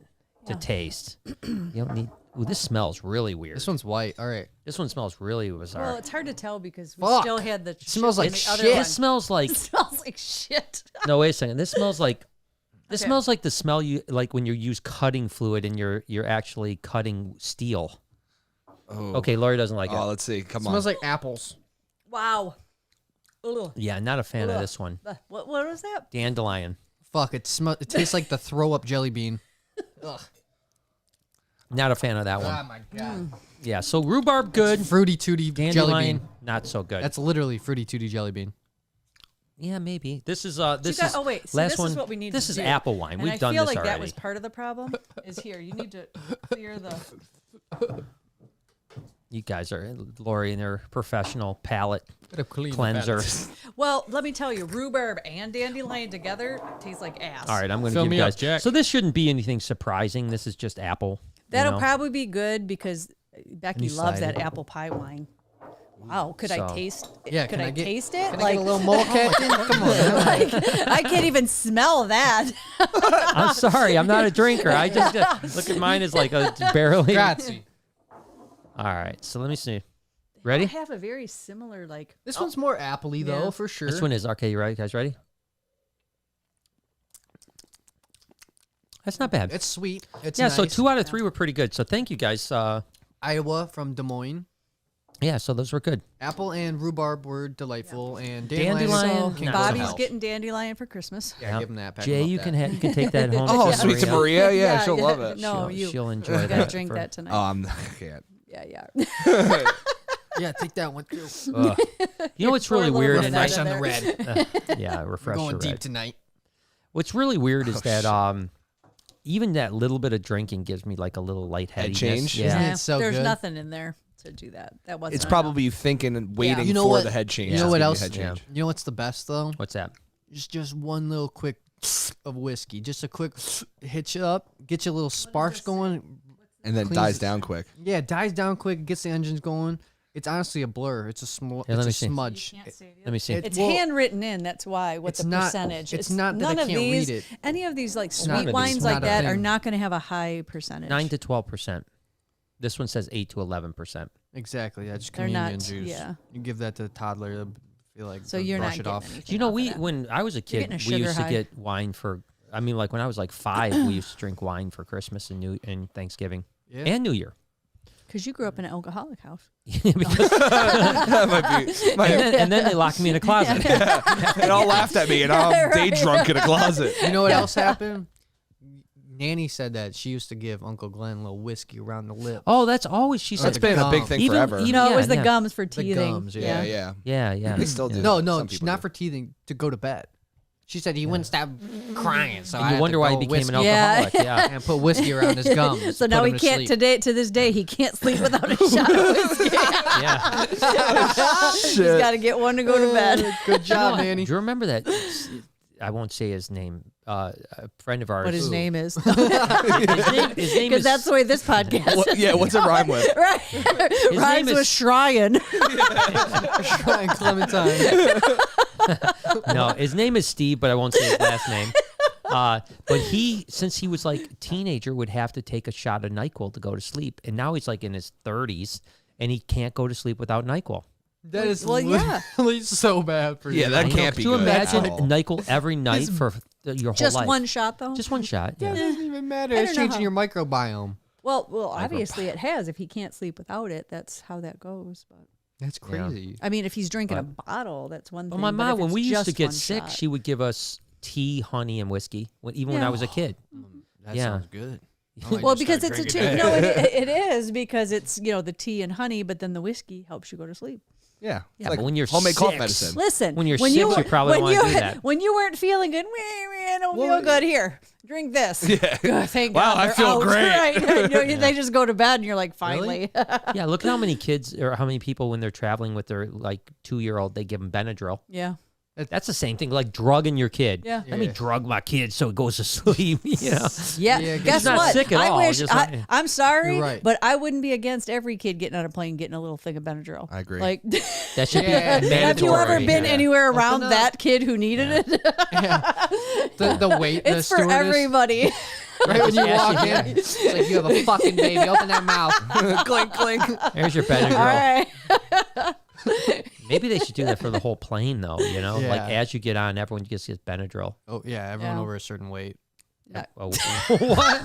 to taste. You don't need. Ooh, this smells really weird. This one's white. All right. This one smells really bizarre. Well, it's hard to tell because we Fuck. still had the. Smells like shit in the other shit. one. This smells like. It smells like shit. No, wait a second. This smells like. This Okay. smells like the smell you like when you use cutting fluid and you're actually cutting steel. Oh. Okay, Lori doesn't like Oh, it. let's see. Come on. Smells like apples. Wow. Ugh. Yeah, not a fan of Ugh. this one. What was that? Dandelion. Fuck, it tastes like the throw up jelly bean. Ugh. Not a fan of that Oh one. my god. Yeah, so rhubarb good. Fruity tooty jelly Dandelion bean. not so good. That's literally fruity tooty jelly bean. Yeah, maybe. This is You got- oh wait, see, last this one. is what we need This to is do. apple wine. And We've I done feel this like already. that was part of the problem. Is here. You need to clear the. You guys are Lori and her professional palate Gotta clean the cleanser. palate. Well, let me tell you, rhubarb and dandelion together tastes like ass. All right, I'm going to Fill give me you up, guys. Jack. So this shouldn't be anything surprising. This is just apple. That'll you know? probably be good because Becky you loves slide that it? apple pie wine. Wow, could I So- taste? Yeah, could can I get- taste it? Can I get a little mole captain? Come on. like, I can't even smell that. I'm sorry, I'm not a drinker. I just look at mine as like a barely. Grazie. All right, so let me see. I Ready? have a very similar like. This one's more appley though, Yeah. for sure. This one is okay. You ready, guys? Ready? That's not bad. It's sweet. It's Yeah, nice. so 2 out of 3 were pretty good. So thank you guys. Iowa from Des Moines. Yeah, so those were good. Apple and rhubarb were delightful, and Dandelion, dandelion. So King of not so Bobby's much. getting dandelion for Christmas. Yeah, give him that. Pack Jay, him up you that. can take that home. Oh, to sweet to Maria. Yeah, she'll love it. No, She'll enjoy You that. gotta drink for- that tonight. I can't. yeah. Yeah, take that one too. Ugh. You know what's really Pour a weird? little And bit Refresh of on the there. red. yeah, We're refresh going your deep red. tonight. What's really weird is Oh, that shit. even that little bit of drinking gives me like a little lightheadedness. change? Yeah. Isn't it so There's good? nothing in there to do that. That wasn't. It's enough. probably you thinking and waiting You know for what- the head change. You know to what give else? Head change. You know what's the best though? What's that? Just one little quick of whiskey. Just a quick hit you up, get you a little sparks going. And then Cleans dies it. down quick. Yeah, it dies down quick, gets the engines going. It's honestly a blur. It's a Here, let it's me a see. smudge. Let me see. It- It's well, handwritten in. That's why. What it's the not- percentage? it's not that I none of can't these. read it. Any of these like not sweet a- wines it's like not a that are thing. not going to have a high percentage. 9 to 12%. This one says 8 to 11%. Exactly. Yeah, just They're communion not- juice. yeah. You give that to a toddler, they'll feel like So they'll you're brush not it getting off. anything. Do you know off of that. when I was a kid, getting a we sugar used to high. get wine for. I mean, like when I was like 5, we used to drink wine for Christmas and Thanksgiving Yeah. and New Year. Because you grew up in an alcoholic house. Because, That might be. and then they locked me in a closet. They all laughed at me, and I'm day drunk in a closet. You know what else happened? Nanny said that she used to give Uncle Glenn a little whiskey around the lip. Oh, that's always she said. That's been a big gum. thing Even- forever. you No, Yeah, it was the yeah. gums for The teething. gums, yeah. Yeah, yeah. They still do. No, Some no, people not do. for teething, to go to bed. She said he wouldn't stop crying, so I And had you wonder to why he go became an whiskey Yeah. alcoholic. Yeah. and put whiskey around his gums. So to now put he him to can't sleep. to this day he can't sleep without a shot of whiskey. Yeah. He's got to get one to go to bed. Good job, Nanny. Do you remember that? I won't say his name. A friend of ours. What his name is, His name because is. that's the way this podcast. What, yeah, what's it rhyme with? Right, His rhymes name with is- Shrine. Shrine Clementine. No, his name is Steve, but I won't say his last name. But he, since he was like a teenager, would have to take a shot of NyQuil to go to sleep, and now he's like in his 30s, and he can't go to sleep without NyQuil. That is Well, yeah. literally so bad for you. Yeah, that I know. can't be Could you good. imagine at all. NyQuil every night for your whole Just life? one shot though. Just one shot. That Yeah. doesn't even matter. I It's don't know changing how- your microbiome. Well, obviously it has. If he can't sleep without it, that's how that goes. But That's crazy. I mean, if he's drinking a bottle, that's one Well, thing. my but mom, if when it's we used to just get one sick, shot- she would give us tea, honey, and whiskey. Even when I Yeah. was a kid. That Yeah. sounds good. well, because it's a two. No, it is because it's the tea and honey, but then the whiskey helps you go to sleep. Yeah. Yeah, Like but when you're homemade cough six- medicine. Listen, When you're when 6, you, you probably when wanna you, do that. When you weren't feeling good, I don't feel good. Here, drink this. Yeah. Good, thank Wow, God. I they're feel out. great. Right. They just go to bed, and you're like, finally. Yeah, look at how many kids or how many people when they're traveling with their like 2-year-old, they give them Benadryl. Yeah. That's the same thing, like drugging your kid. Yeah. Let me drug my kid so it goes to sleep. Yeah. Yeah, Guess he's not what? sick at I all, wish. just like- I'm sorry, You're right. but I wouldn't be against every kid getting on a plane getting a little thing of Benadryl. I agree. Like, That should Yeah. be Have have you ever mandatory. been Yeah. anywhere around Open up. that kid who needed it? Yeah. The wait. It's the for stewardess, everybody. Right when you Just walk asking in, it's like you have a fucking baby. Open that mouth. clink, clink. There's your Benadryl. All right. Maybe they should do that for the whole plane, though. You know, Yeah. like as you get on, everyone just gets Benadryl. Oh yeah, everyone Yeah. over a certain weight. Oh, what?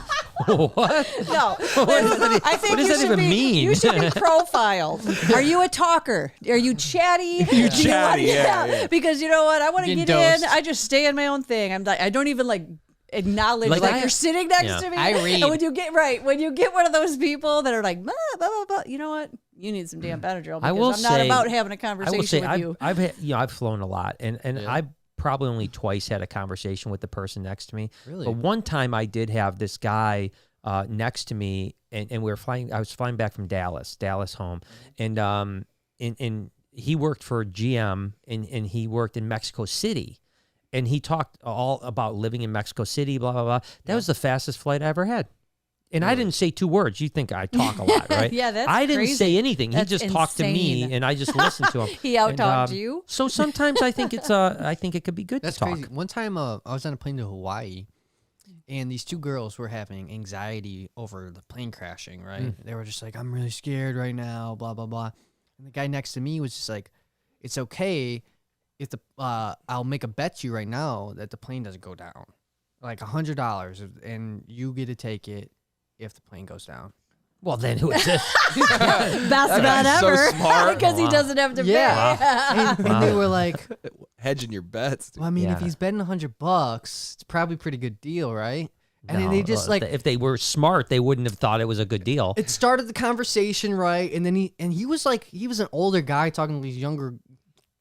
What? No, I think what does you that should even be, mean? You should be profiled. Are you a talker? Are you chatty? Do you chatty, want- yeah. Because you know what? I want to Getting get in. dosed. I just stay in my own thing. I'm like, I don't even like acknowledge Like, like you're sitting next yeah. to me. I read. And when you get one of those people that are like, blah, blah, blah, blah, you know what? You need some damn Benadryl because I will I'm not say- about having a I conversation will say with I've, you. I've had, I've flown a lot, and Yeah. I've probably only twice had a conversation with the person next to me. Really? But one time I did have this guy next to me, and we were flying. I was flying back from Dallas home, and he worked for GM, and he worked in Mexico City, and he talked all about living in Mexico City, blah blah blah. That was the fastest flight I ever had. And I didn't say 2 words. You think I talk a lot, right? Yeah, that's I didn't crazy. say anything. That's he just talked to me, insane. and I just listened to him. He out-talked And, you? So sometimes I think I think it could be good That's to talk. crazy. One time, I was on a plane to Hawaii, and these 2 girls were having anxiety over the plane crashing. Right? They were just like, "I'm really scared right now." Blah blah blah. And the guy next to me was just like, "It's okay if I'll make a bet to you right now that the plane doesn't go down, like $100, and you get to take it if the plane goes down." Well, then who is this? Best bet guy's so ever. smart. Because he Wow. doesn't have to Yeah. pay. And they were like, Hedging your bets. dude. "Well, I mean, if Yeah. he's betting $100, it's probably a pretty good deal, right?" And then they just well, if they were smart, they wouldn't have thought it was a good deal. it started the conversation, right? And then he was an older guy talking to these younger,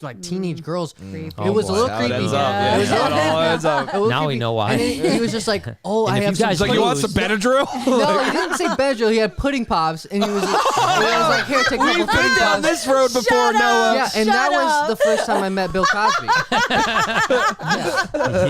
like teenage girls. Creepy. It was a little How it creepy. ends up. Yeah. Yeah, It was how it all ends up. A little Now we creepy. know why. And then he was just like, "Oh, And I if have you some." guys He's like, you want some pudding-" Benadryl? No, he didn't say Benadryl. He had pudding pops, and he was like, "Here, take a couple We've pudding been down pops." this road before, Noah. Yeah, and Shut that up. was the first time I met Bill Cosby.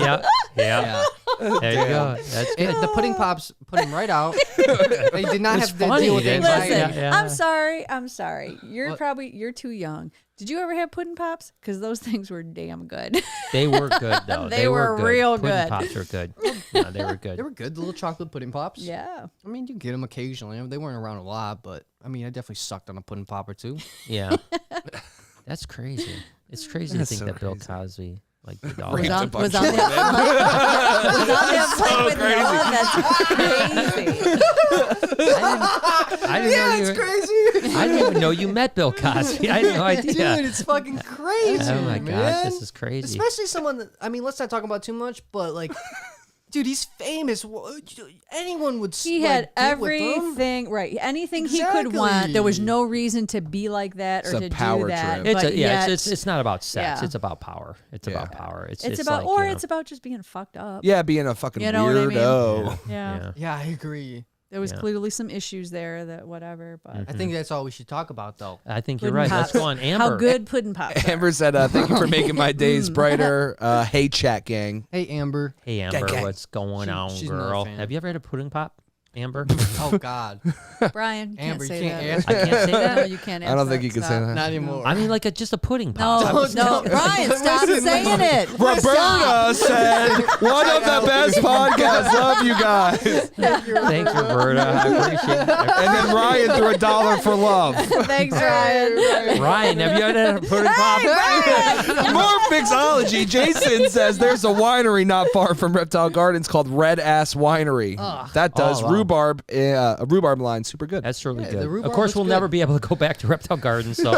yeah. Yeah. There you go. That's good. The pudding pops put him right out. They did not It's have to funny, deal with they- anxiety. Listen, Yeah, yeah. I'm sorry. You're too young. Did you ever have pudding pops? Because those things were damn good. They were good though. They were good. real Pudding good. Pops were good. Yeah, they were good. They were good, the little chocolate pudding pops. Yeah. I mean, you get them occasionally. They weren't around a lot, but I mean, I definitely sucked on a pudding pop or two. Yeah. That's crazy. It's crazy That's to think so that Bill crazy. Cosby like dog. Was Rant a on, bunch was of on that, was on that plane with crazy. Noah. That's crazy. I didn't know you were- crazy. I didn't even know you met Bill Cosby. I had no idea. Dude, it's fucking crazy. Oh my man. gosh, this is crazy. Especially someone that, I mean, let's not talk about too much, but like, dude, he's famous. Anyone would He like, had get with him. everything, right? Anything he could want. There was Exactly. no reason to be like that or It's a to power do that. trip. But yet, It's not about sex. Yeah. It's about power. It's about power. It's about, like, or you know, it's about just being fucked up. Yeah, being a fucking You know what I mean? weirdo. Yeah. Yeah, I agree. There was Yeah. clearly some issues there that whatever, but I think that's all we should talk about, though. I think you're pudding right. Let's pops. go on Amber. How good pudding pops are. Amber said, thank you for making my days brighter. Hey, chat gang. Hey, Amber. Hey Amber, gang. what's going on, she's not a girl? fan. Have you ever had a pudding pop, Amber? Oh God, Brian, you Amber, can't you say can't that. ask. I can't say that. No, you can't I don't answer think you can say that. not anymore. I mean, like just a pudding pop. No, Brian, stop saying it. Roberta said, one of the best podcasts. Love you guys. Thanks, Roberta. I appreciate it. And then Ryan threw $1 for love. Thanks, Ryan. Ryan, have you ever had a pudding pop? More mixology. Jason says there's a winery not far from Reptile Gardens called Red Ass Winery. That does wow. rhubarb, a rhubarb line, super good. That's really Yeah, good. the Of rhubarb course, looks we'll good. never be able to go back to Reptile Gardens. So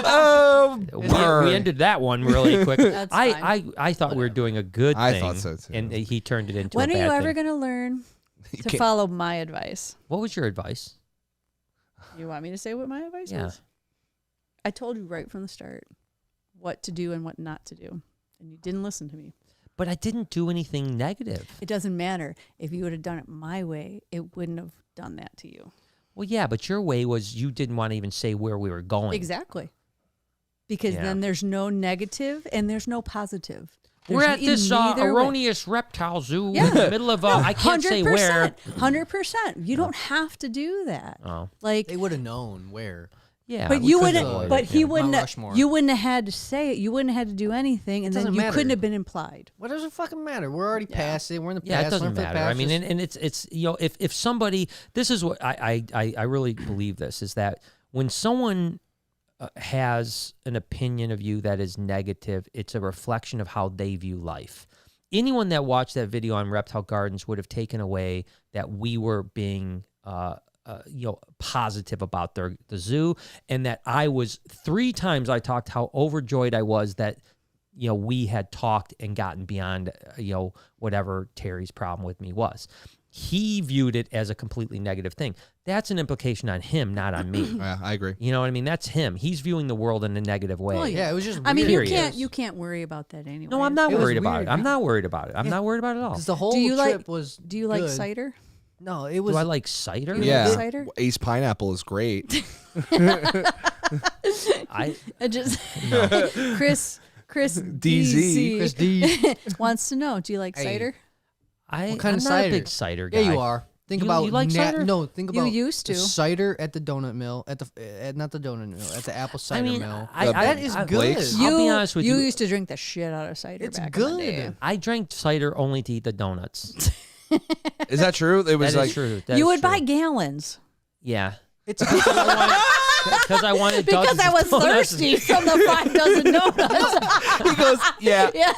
Oh, we burn. ended that one really quick. That's I thought we were doing a good I thing. thought so, too. And he turned it into When a are bad you ever thing. going to learn to can't- follow my advice? What was your advice? You want me to say what my advice Yeah. was? I told you right from the start what to do and what not to do, and you didn't listen to me. But I didn't do anything negative. It doesn't matter. If you would have done it my way, it wouldn't have done that to you. Well, yeah, but your way was you didn't want to even say where we were going. Exactly. Because Yeah. then there's no negative and there's no positive. We're There's at this neither way. erroneous reptile zoo Yeah. in the middle of, I can't say where. 100%. You don't have to do that. Oh. Like, They would have known where. Yeah, But we you couldn't wouldn't. avoid But it, he yeah. wouldn't. Mount Rushmore. You wouldn't have had to say it. You wouldn't have had to do anything, and then doesn't you matter. couldn't have been implied. What does it fucking matter? We're already past it. We're in the Yeah, past. it doesn't Learn from the matter. past. I mean, Just- and it's if somebody, this is what I really believe this is that when someone has an opinion of you that is negative, it's a reflection of how they view life. Anyone that watched that video on Reptile Gardens would have taken away that we were being positive about the zoo, and that I was 3 times I talked how overjoyed I was that we had talked and gotten beyond whatever Terry's problem with me was. He viewed it as a completely negative thing. That's an implication on him, not on me. Yeah, I agree. You know what I mean? That's him. He's viewing the world in a negative way. Well, yeah, it was just. I mean, weird. you can't worry about that anyway. No, I'm not It was worried about weird. it. I'm not worried about it. I'm not worried about it at all. Because the whole Do you trip like? was. Do you like good. cider? No, it was. Do I like cider? You Yeah, like cider? Ace Pineapple is great. I I just no. Chris DZ. Chris D. wants to know. Do you like Hey. cider? I'm kind of not a cider? big cider guy. Yeah, you are. Think You- about you like cider? No, think You about used the to. cider at the donut mill at not the donut mill at the apple cider I mean, mill. that is I, good. Blake's? I'll be honest with you. used to drink the shit out of cider. It's back in the good. day. I drank cider only to eat the donuts. Is that true? It was That like is true. That You is would true. buy gallons Yeah. It's Because I wanted because dozens I of was donuts. thirsty from the 5 dozen donuts. he goes, yeah. Yeah.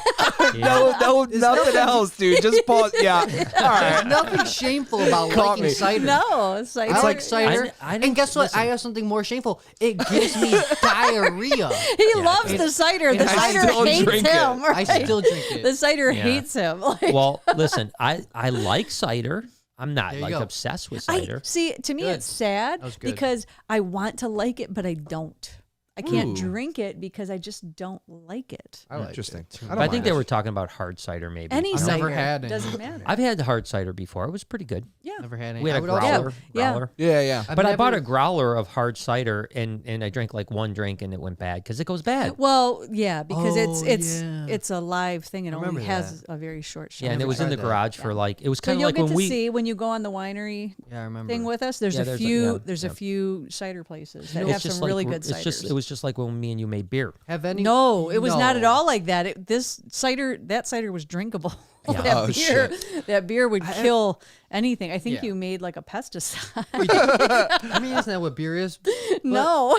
No, nothing else, dude. Just pause. Yeah. All There's right. nothing shameful about Caught liking me. cider. No, cider. I like cider. I and guess what? listen. I have something more shameful. It gives me diarrhea. He loves the cider. The and I cider still hates drink it. him. I right? still drink it. The cider Yeah. hates him. Like, Well, listen, I like cider. I'm not There you like go. obsessed with I cider. see. To me, Good. it's sad That was good. because I want to like it, but I don't. I can't Ooh. drink it because I just don't like it. I like Interesting. it. I But don't I think mind they it. were talking about hard cider, maybe. Any I've cider never had any. doesn't matter. I've had hard cider before. It was pretty good. yeah. Never had any. We had I a would also- growler. Yeah. growler. Yeah, yeah. I've But I never- bought a growler of hard cider and I drank like one drink and it went bad because it goes bad. Well, yeah, because Oh, it's yeah. it's a live thing. It I only remember has a very short shelf. Yeah, and it never was in the tried that. garage for like it was So kind of you'll like get when to we see when you go on the winery Yeah, I remember. thing with us. There's Yeah, a there's a- few. yeah, There's yeah. a few cider places that it's have just some really like good ciders. it was just like when me and you made beer. Have any? No, it was not at No. all like that. That cider was drinkable. Yeah. that Oh, beer, that beer would kill anything. I think Yeah. you made like a pesticide. I mean, isn't that what beer is? No.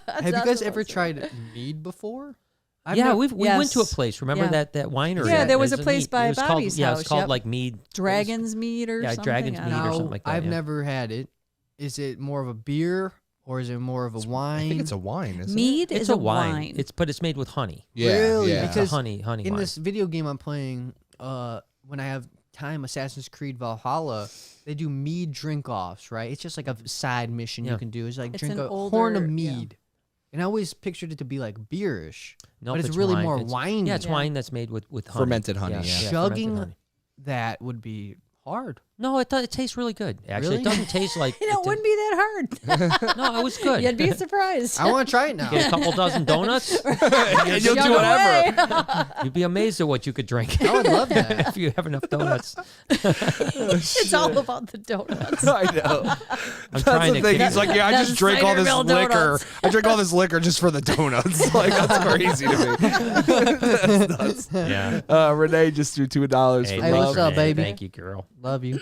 Have you guys ever tried mead before? I've Yeah, never- we went to a Yes. place. Remember Yeah. that winery? Yeah, there was There's a place mead- by it was Bobby's called, Yeah, house, it's called yep. like mead. Dragon's meat or Yeah, something. Dragon's I don't meat or know. something like that. I've yeah. never had it. Is it more of a beer or is it more of a wine? I think it's a wine, isn't it? Mead It's is a wine. But it's made with honey. Yeah, Really? yeah. It's a Because honey in wine. this video game I'm playing, when I have time, Assassin's Creed Valhalla, they do mead drink offs, right? It's just like a side mission Yeah. you can do. It's like It's drink an a horn of older- yeah. mead. And I always pictured it to be like beerish. Nope, but it's really wine. more It's- winey. Yeah, it's Yeah. wine that's made with honey. Fermented honey, yeah. fermented Chugging honey. that would be hard. No, it tastes really good. Actually, Really? it doesn't taste like. You know, it wouldn't be that hard. No, it was good. You'd be surprised. I want to try it now. Get a couple dozen donuts. And you'll Shove do it whatever. away. You'd be amazed at what you could drink I would love that. if you have enough donuts. It's all about the donuts. I know. I'm That's trying the to. thing. keep- He's like, yeah, I That's just drink all this Ciderville liquor. donuts. I drink all this liquor just for the donuts. Like, that's crazy to me. That's nuts. Yeah. Renee just threw $2 Hey, for Hey, thanks, what's love. up, Renee. baby? Thank you, girl. Love you.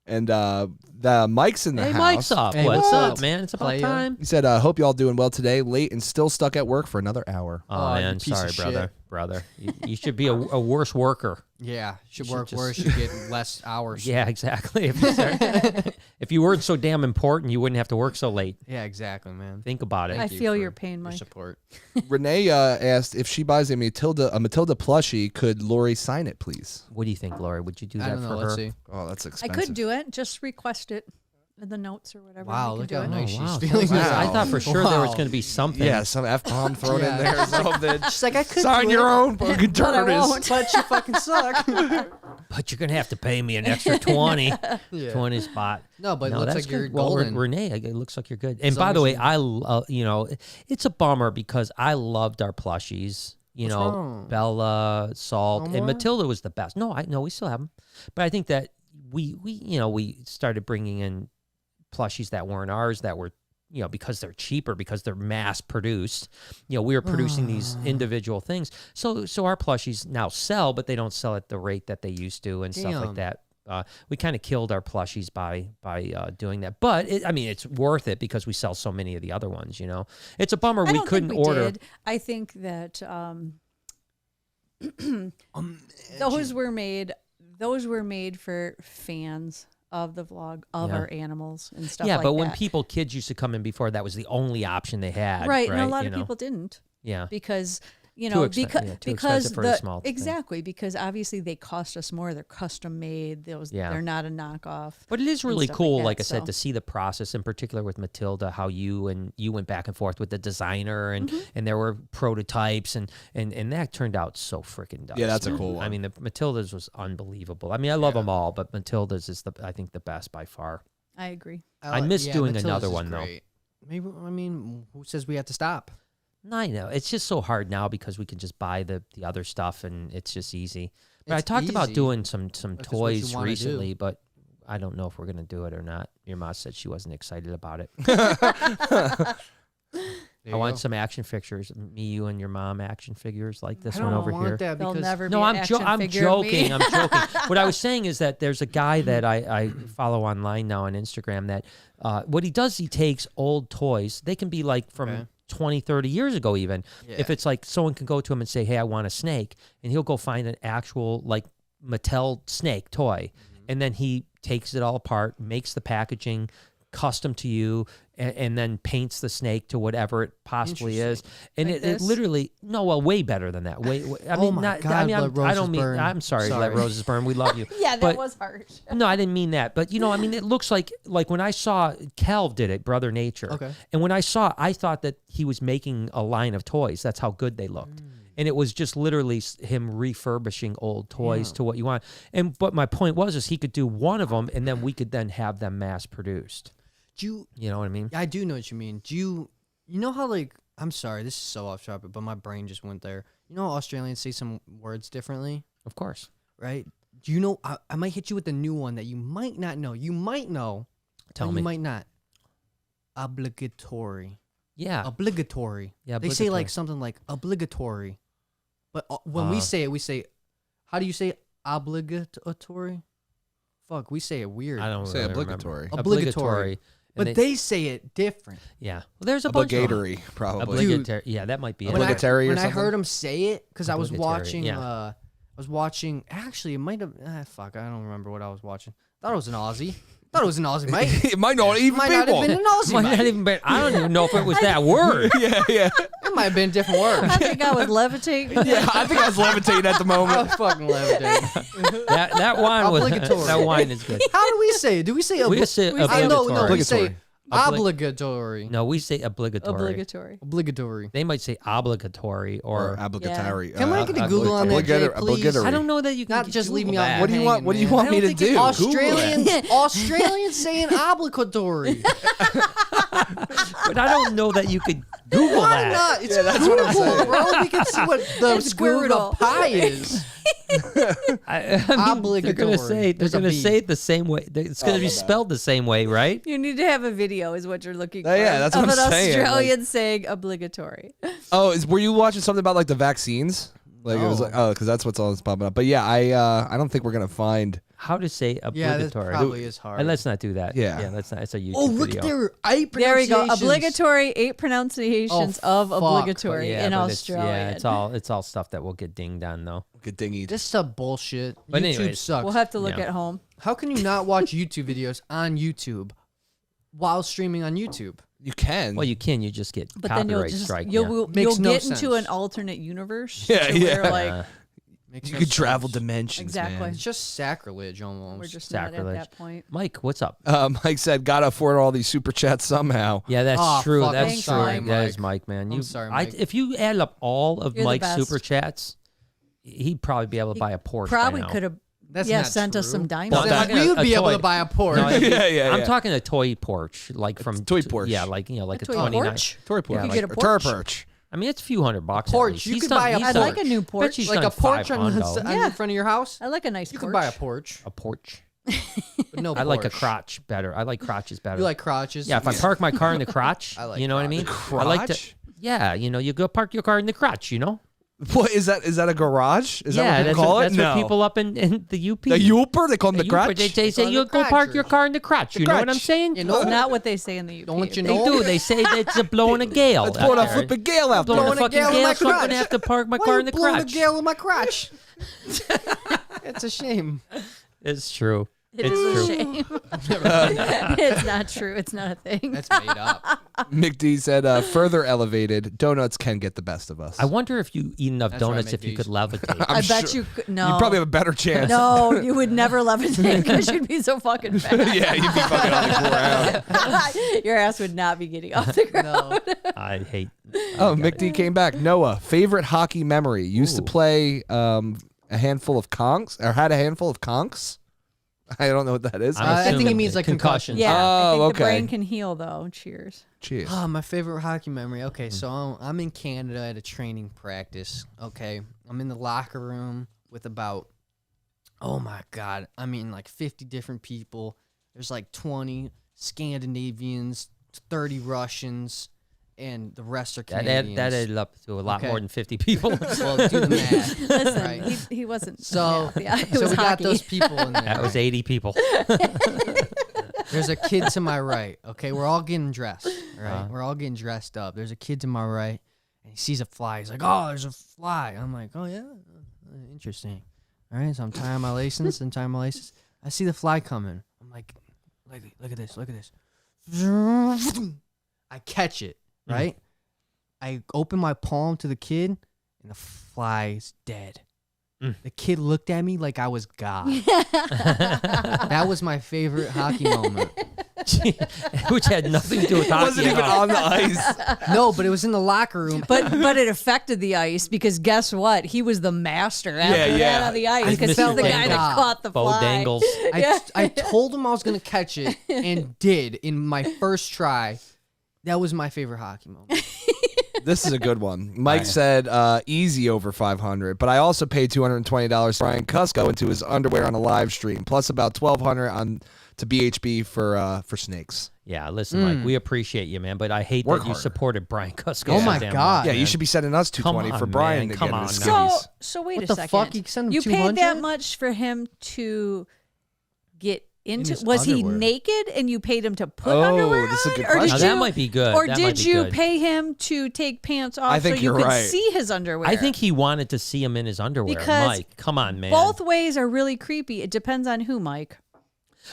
And the Mike's in the Hey, house. Mike's up. Hey, What's what? up, man? It's about Playa. time. He said, hope y'all doing well today. Late and still stuck at work for another hour. Oh, Oh, you man, piece sorry, of brother. shit. Brother, you should be a worse worker. Yeah, should You should work just- worse. You get less hours. Yeah, exactly. If you weren't so damn important, you wouldn't have to work so late. Yeah, exactly, man. Think about it. I Thank you feel for your pain, your Mike. support. Renee asked if she buys a Matilda plushie, could Lori sign it, please? What do you think, Laura? Would you do I that don't know. for Let's her? see. Oh, that's I expensive. could do it. Just request it in the notes or whatever. Wow, We look can how do it. nice Oh, she's wow. feeling. Thanks. I Wow. thought for sure there was Wow. going to be something. Yeah, some F-bomb thrown in Yeah. there or something. She's like, I could Sign do your it, own fucking But I Turnus. won't. but you fucking suck. But you're going to have to pay me an extra 20. Yeah. 20 spot. No, but it No, looks that's like you're good. Well, golden. Renee, it looks like you're good. And As by long the as way, you- it's a bummer because I loved our plushies. You What's know, wrong? Bella, Salt, No and more? Matilda was the best. No, we still have them. But I think that we started bringing in plushies that weren't ours, that were, because they're cheaper, because they're mass produced. We were producing these individual things. So our plushies now sell, but they don't sell at the rate that they used to and stuff like that. We kind of killed our plushies by doing that. But, it's worth it because we sell so many of the other ones, It's a bummer we couldn't order. I think that those were made for fans of the vlog of our animals and stuff like that. Yeah, but when kids used to come in before, that was the only option they had. Right, and a lot of people didn't. Yeah. Because too expensive for a small thing. Exactly, because obviously they cost us more. They're custom made. They're not a knockoff. But it is really cool, like I so. said, to see the process, in particular with Matilda, how you went back and forth with the designer, and there were prototypes, and that turned out so freaking dope. Yeah, that's a cool one. I mean, the Matilda's was unbelievable. I mean, I love them all, but Matilda's is I think the best by far. I agree. I miss doing Matilda's another is one great. Maybe who says we have to stop? I know. It's just so hard now because we can just buy the other stuff and it's just easy. But I talked about doing some toys recently, but I don't know if we're going to do it or not. Your mom said she wasn't excited about it. I want some action figures. Me, you, and your mom action figures like this one over here. That They'll because never No, be I'm an action I'm figure of me. joking. I'm joking. What I was saying is that there's a guy that I follow online now on Instagram that what he does, he takes old toys. They can be like from 20, 30 years ago even. Yeah. If it's like someone can go to him and say, hey, I want a snake, and he'll go find an actual like Mattel snake toy. And then he takes it all apart, makes the packaging custom to you, and then paints the snake to whatever it possibly is. And Like it literally, way better than that. I mean, my God, let I don't roses mean, burn. I'm sorry, Sorry. let roses burn. We love you. Yeah, that But- was harsh. No, I didn't mean that. But, it looks like when I saw Calv did it, Brother Nature. Okay. And when I thought that he was making a line of toys. That's how good they looked. And it was just literally him refurbishing old toys to what you want. But my point is he could do one of them, and then we could then have them mass produced. You know what I mean? I do know what you mean. You know how I'm sorry, this is so off topic, but my brain just went there. You know how Australians say some words differently, Of course. right? Do you know? I might hit you with a new one that you might not know. You might know. Tell but me. You might not. Obligatory. Yeah. Obligatory. Yeah, They say obligatory. something like obligatory, but when we say it, how do you say obligatory? Fuck, we say it weird. I don't Say really obligatory. remember. Obligatory. And But they say it different. yeah. Well, there's a bunch of Obligatory, probably. obligatory. Yeah, that might be it. Obligatory or when I something? heard him say it, because I was Obligatory, watching. Actually, it might have. Fuck, I don't remember what I was watching. Thought it was an Aussie. Thought it was an Aussie, mate. It might not even Might be not have one. been an Aussie, Might mate. not even be- I don't even know if it was that word. Yeah. It might have been a different word. I think I was levitating. Yeah, I think I was levitating at the I moment. was fucking levitating. that wine was Obligatory. that wine is good. How do we say it? Do we say We say no, obligatory. we say Obligatory. obligatory. No, we say obligatory. Obligatory. Obligatory. They might say obligatory Or or obligatory. Can I get a Google on that, Jay, please? Obligatory. I don't know that you can Not just leave me Google on that. What do you want? hanging, What do you man. want I me don't to think do? Australians, Australians saying obligatory. But I don't know that you could Google Why that. not? It's that's what I'm Google, saying. bro. We can see what the It's square root of brutal. pi is. I mean, Obligatory. They're gonna say There's a B. it the same way. It's gonna be spelled the same way, right? You need to have a video, is what you're looking for. Yeah, that's what of I'm an saying, like- Australian saying obligatory. Oh, were you watching something about like the vaccines? Like it was like because that's what's always popping up. But yeah, I don't think we're gonna find. How to say Yeah, that obligatory? probably is hard. And let's not do that. Yeah. let's not. It's a YouTube Oh, look video. at their 8 There we go. pronunciations. Obligatory 8 pronunciations of fuck. obligatory Yeah, in but Australia. it's all stuff that will get dinged on though. Get dingy. This is bullshit. But YouTube anyways, sucks. We'll have to look Yeah. at home. How can you not watch YouTube videos on YouTube while streaming on YouTube? You can. Well, you can. You just get But then copyright you'll strike. you'll Makes no get into sense. an alternate universe. Yeah, to yeah. Where, like, Makes you no could travel sense. dimensions. Exactly. man. It's just sacrilege almost. we're just Sacrilege. not at that point. Mike, what's up? Mike said, "Gotta afford all these super chats somehow." Yeah, that's Oh, true. fuck, That's I'm true. sorry, That is Mike. Mike, man. I'm sorry, Mike. If you add up all of You're the Mike's best. super chats, he'd probably be able to buy a Porsche. Probably by now. could have. That's Yeah, not sent us true. some diamonds. Well, Then talking we a would be able toy. to buy a Porsche. No, Yeah, I'm yeah. talking a toy Porsche, like from toy Porsche. Yeah, like like a toy 29. Porsche? Toy Yeah, Porsche. You like- get a Or Tur Porsche? Perch. I mean, it's a few $100 at Porsche, least. you He's could done- buy a he's I'd done- like a new Bet Porsche. she's like done a Porsche on, 500. in front of your house. I like a nice You Porsche. could buy a Porsche. A Porsche. But no, I like a Porsche. crotch better. I like crotches better. You like crotches? Yeah, if I park my car in the crotch, I like you know what I mean? crotch. I like to. Yeah, you go park your car in the crotch, What is that? Is that a garage? Is that what that's people call it? That's No. what people up in the UP. The Yooper? They call them the Yooper, crotch? They say call you it the go park your crotch. car in the crotch. You know what I'm crotch. saying? You That's know, not what they say in the UP. Don't you They know? do. They say that it's blowing a gale. It's blowing out a there. flipping gale out Blowing there. a fucking gale in my gale, so I'm crotch. gonna have to park my Why car you in the blowing crotch. a gale in my crotch? It's a shame. It's true. It It's is true. a shame. It's not true. It's not a thing. That's made up. Mick D said, further elevated, donuts can get the best of us. I wonder if you eat enough That's right, donuts if you McD's. could levitate. I bet sure- you could. No. You probably have a better chance. No, you would never levitate because you'd be so fucking fat. Yeah, you'd be fucking on the ground. Your ass would not be getting off the ground. No. I hate. Oh, Mick D came back. Noah, favorite hockey memory. Used to Ooh. play a handful of conks, or had a handful of conks. I don't know what that is. I'm I think he assuming means like concussions. Yeah, I Oh, think okay. the brain can heal though. Cheers. Cheers. Oh, my favorite hockey memory. Okay, so I'm in Canada at a training practice. Okay, I'm in the locker room with about, oh my God, I mean like 50 different people. There's like 20 Scandinavians, 30 Russians, and the rest are Canadians. That added up to a lot Okay. more than 50 people. Well, do the math. Listen, Right. he wasn't. So, yeah, it so was we got hockey. those people in there. That was 80 people. There's a kid to my right. Okay, we're all getting dressed. Right, Uh-huh. we're all getting dressed up. There's a kid to my right, and he sees a fly. He's like, "Oh, there's a fly." I'm like, "Oh yeah, interesting." All right, so I'm tying my license and tying my license. I see the fly coming. I'm like, look at this, look at this. I catch it. Right. I open my palm to the kid, and the fly's dead. The kid looked at me like I was God. That was my favorite hockey moment. Which had nothing to do with It hockey. wasn't even at all. on the ice. No, but it was in the locker room. But it affected the ice because guess what? He was the master after Yeah, yeah. that on the ice He's because he's Mr. the guy that Dangle. caught the Bo fly. Dangles. I told him I was going to catch it and did in my first try. That was my favorite hockey moment. This is a good one. Mike said easy over 500, but I also paid $220 to Brian Cusco into his underwear on a live stream, plus about $1,200 on to BHB for snakes. Yeah, listen, Mike, we appreciate you, man, but I hate Work that you harder. supported Brian Cusco. Oh so my damn God. much, Yeah, man. you should be sending us Come $220 for on, Brian man. to Come get on his now. skivvies. So wait What a the second. fuck? You sent him You paid that 200? much for him to get into? his Was he underwear. naked and you paid him to put Oh, underwear that's a on? good Or did question. Now, you, that might be good. Or That did might be you good. pay him to take pants off I think so you you're could right. see his underwear? I think he wanted to see him in his underwear. Because Mike, come on, man. both ways are really creepy. It depends on who, Mike.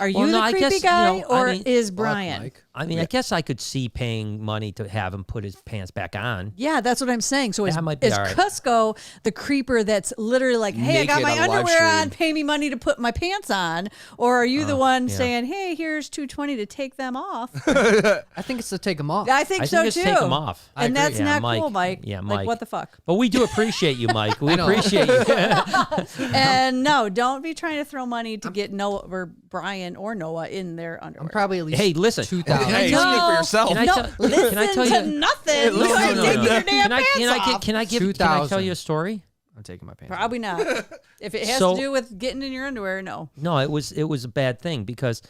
Are you Well, no, the I creepy guess, guy you know, I or mean- is Fuck, Brian? Mike. I mean, I guess I could see paying money to have him put his pants back on. Yeah, that's what I'm saying. So is That might be all right. Cusco the creeper that's literally like, hey, I got Naked my on a live underwear on, stream. pay me money to put my pants on? Or are you the one yeah. saying, hey, here's $220 to take them off? I think it's to take him off. I think I so think too. just take him off. I And agree. that's Yeah, not cool, Mike. Yeah, Like, Mike. what the fuck? But we do appreciate you, Mike. We I know. appreciate you. And no, don't be trying to throw money to get Noah or Brian or Noah in their underwear. I'm probably at least Hey, listen. 2,000. Hey, tell speak you- for yourself. Can I no, tell- listen can I tell to you- nothing. Hey, You listen are to taking nothing. your damn Can I pants off. tell you a story? I'm taking my pants off. Probably not. If it has So- to do with getting in your underwear, no. No, it was a bad thing because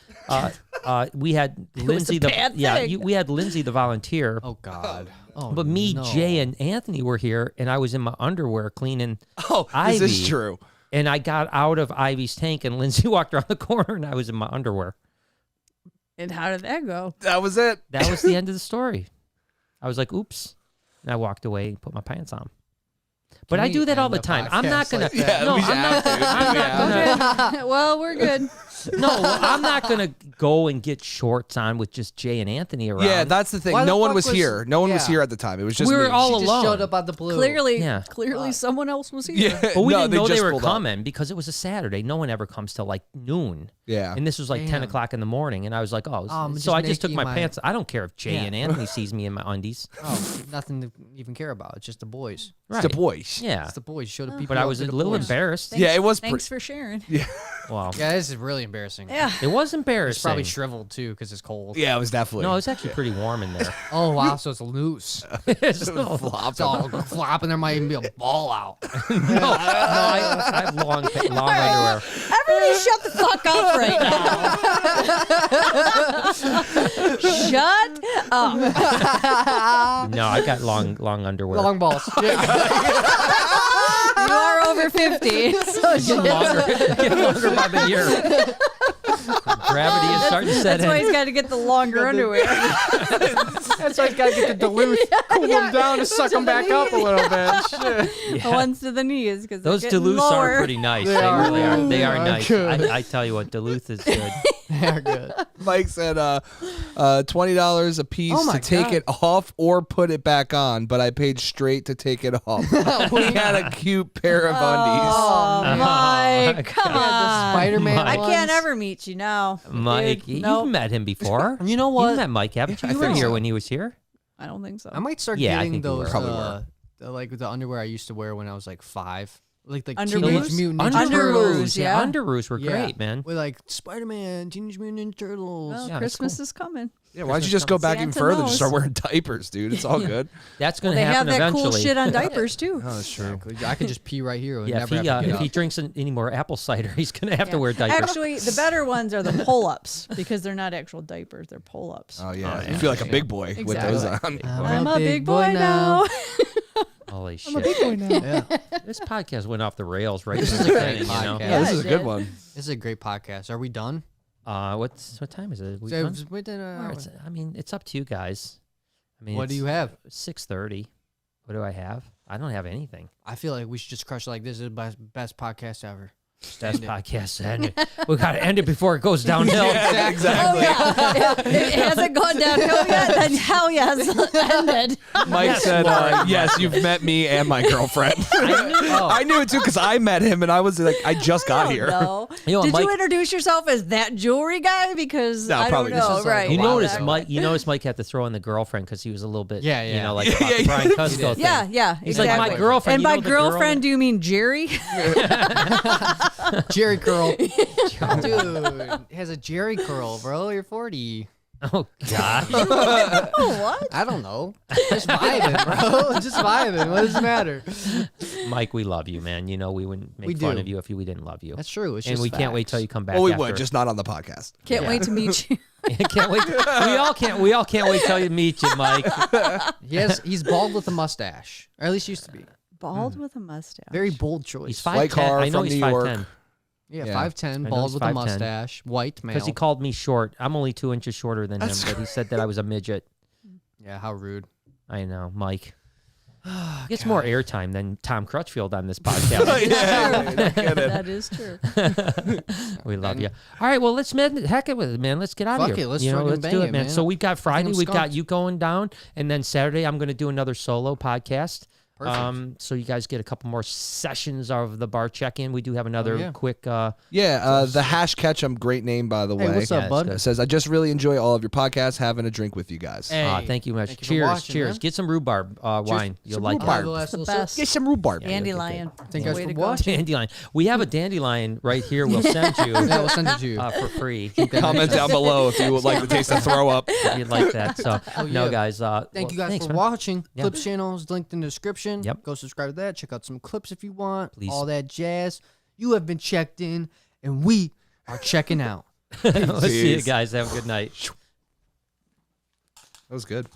we had Lindsay a bad thing. we had Lindsay the volunteer, Oh, God. Oh, but me, no. Jay, and Anthony were here, and I was in my underwear cleaning Oh, this is Ivy. true. And I got out of Ivy's tank, and Lindsay walked around the corner, and I was in my underwear. And how did that go? That was it. That was the end of the story. I was like, "Oops," and I walked away and put my pants on. But Can I we do that all end the the time. I'm not podcast gonna. like that? no, we I'm not. have to. I'm not gonna. Okay. Well, we're good. No, I'm not gonna go and get shorts on with just Jay and Anthony around. Yeah, that's the thing. Why the No one fuck was was- here. No one was yeah. here at the time. It was just We were me. all She just alone. showed up out the blue. Clearly, Yeah. someone else was here. Yeah, But we no, didn't know they just were pulled up. coming because it was a Saturday. No one ever comes till like noon. Yeah. And this was like 10 Damn. o'clock in the morning. And I was like, oh. I'm So just I just took making my my- pants. I don't care if Jay Yeah. and Anthony sees me in my undies. Oh, nothing to even care about. It's just the boys. Right. It's the boys. Yeah. It's the boys. Show the people. But I up was to a the little boys. embarrassed. Yeah, it was Thanks for sharing. Wow. Yeah, this is really embarrassing. Yeah. It was embarrassing. It's probably shriveled too because it's cold. Yeah, it was definitely. No, it's actually pretty warm in there. Oh wow, so it's loose. It's It's all flopping. There might even be a ball out. No, I have long underwear. Everybody shut the fuck up right now. Shut up. No, I got long underwear. Long balls. Yeah. You are over 50. So Get longer by the year. Gravity is starting to set that's why in. he's got to get the longer underwear. That's why you gotta get the Duluth, cool them down, and suck them back up a little bit. Shit. The ones to the knees because Those Duluths lower. are pretty nice. They They are. really are. They are They're nice. good. I tell you what, Duluth is good. They're good. Mike said $20 a piece Oh my to take God. it off or put it back on, but I paid straight to take it off. We had a cute pair of undies. Oh, Mike, my come God. on. Spider-Man. Mike. I can't ones. ever meet you now. Mike, Dude, you've nope. met him before. You know what? You've met Mike, haven't you? I You were think here so. when he was here. I don't think so. I might start Yeah, I getting think you were. those Probably were. like the underwear I used to wear when I was like 5. Like Underoos? Teenage Mutant Ninja Underoos, Turtles. yeah. Underoos were Yeah. great, man. With like Spider-Man, Teenage Mutant Ninja Turtles. Well, Yeah, that's Christmas cool. is coming. Yeah, why don't you just go back even Santa further? knows. Just start wearing diapers, dude. It's all good. That's going to They have happen that eventually. cool shit on diapers too. Oh, that's true. Exactly. I could just pee right here and Yeah, never have to get if up. he drinks any more apple cider, he's going to have to Yeah. wear diapers. Actually, the better ones are the pull-ups because they're not actual diapers; they're pull-ups. Oh, yeah. Oh, You yeah. feel like a big boy with those on. I'm a big boy now. Holy shit. Yeah. This podcast went off the rails right This from is the a great beginning, you know? podcast. Yeah, this Yeah, is it a good did. one. This is a great podcast. Are we done? What time is it? We So done? it's within an Well, hour. I mean, it's up to you guys. I mean, What do you have? 6:30. What do I have? I don't have anything. I feel like we should just crush it like this is the best podcast ever. Best podcast ended. We got to end it before it goes downhill. Yeah, exactly. Oh yeah, it hasn't gone downhill yet. Then hell yes, ended. Mike Yes, said, Lauren. yes, you've met me and my girlfriend. Oh. I knew it too because I met him and I was like, I just got here. No. You know, Did Mike- you introduce yourself as that jewelry guy? Because No, I probably don't just know. as, like, Right. a You while notice back. Mike. You notice Mike had to throw in the girlfriend because he was a little bit. Yeah, You yeah. know, like Yeah, about the yeah, Brian yeah. Cusco thing. Yeah, yeah. He's exactly. like my girlfriend. And you by know the girl girlfriend, that- do you mean Jerry? Jerry curl. Dude, it has a Jerry curl, bro. You're 40. Oh God. Oh, what? I don't know. Just vibing, bro. Just vibing. What does it matter? Mike, we love you, man. You know we wouldn't make We fun do. of you if we didn't love you. That's true. It's and just we can't wait facts. till you come back. Well, we after. would, just not on the podcast. Can't wait to meet you. can't wait. We all can't wait till you meet you, Mike. He's bald with a mustache, or at least used to be. Bald with a mustache. Very bold choice. He's White 5'10". car I know from he's New York. 5'10". Yeah, Yeah. 5'10", know bald he's with a 5'10". mustache, white male. Because he called me short. I'm only 2 inches shorter than him, but he said that I was a midget. Yeah, how rude. I know, Mike. Gets more airtime than Tom Crutchfield on this podcast. That is true. We love you. All right, well, let's heck it with it, man. Let's get out Fuck of here. it, let's you know, fucking let's bang do it, it, man. man. So we've got Friday, I'm we've got skunked. you going down, and then Saturday I'm going to do another solo podcast. Perfect. So you guys get a couple more sessions of the bar check-in. We do have another yeah. quick. Yeah, the Hash Ketchum, great name, by the Hey, way. what's up, it's bud? good. It says, I just really enjoy all of your podcasts, having a drink with you guys. Hey, Thank you much. thank you for Cheers, watching, cheers. man. Get some rhubarb wine. You'll Some like rhubarb. it. The last the little sip. best. Get some rhubarb. Dandelion. Thank you guys Way for to go. watching. Dandelion. We have a dandelion right here. We'll send you Yeah, we'll send it to you. for free. Comment down below if you would like to taste the throw up. If you'd like that. So, no, yeah. guys. Thank you guys thanks, for man. watching. Yeah. Clips channel is linked in the description. Yep. Go subscribe to that. Check out some clips if you want. Please. All that jazz. You have been checked in, and we are checking out. We'll see you Peace. guys. Have a good night. That was good.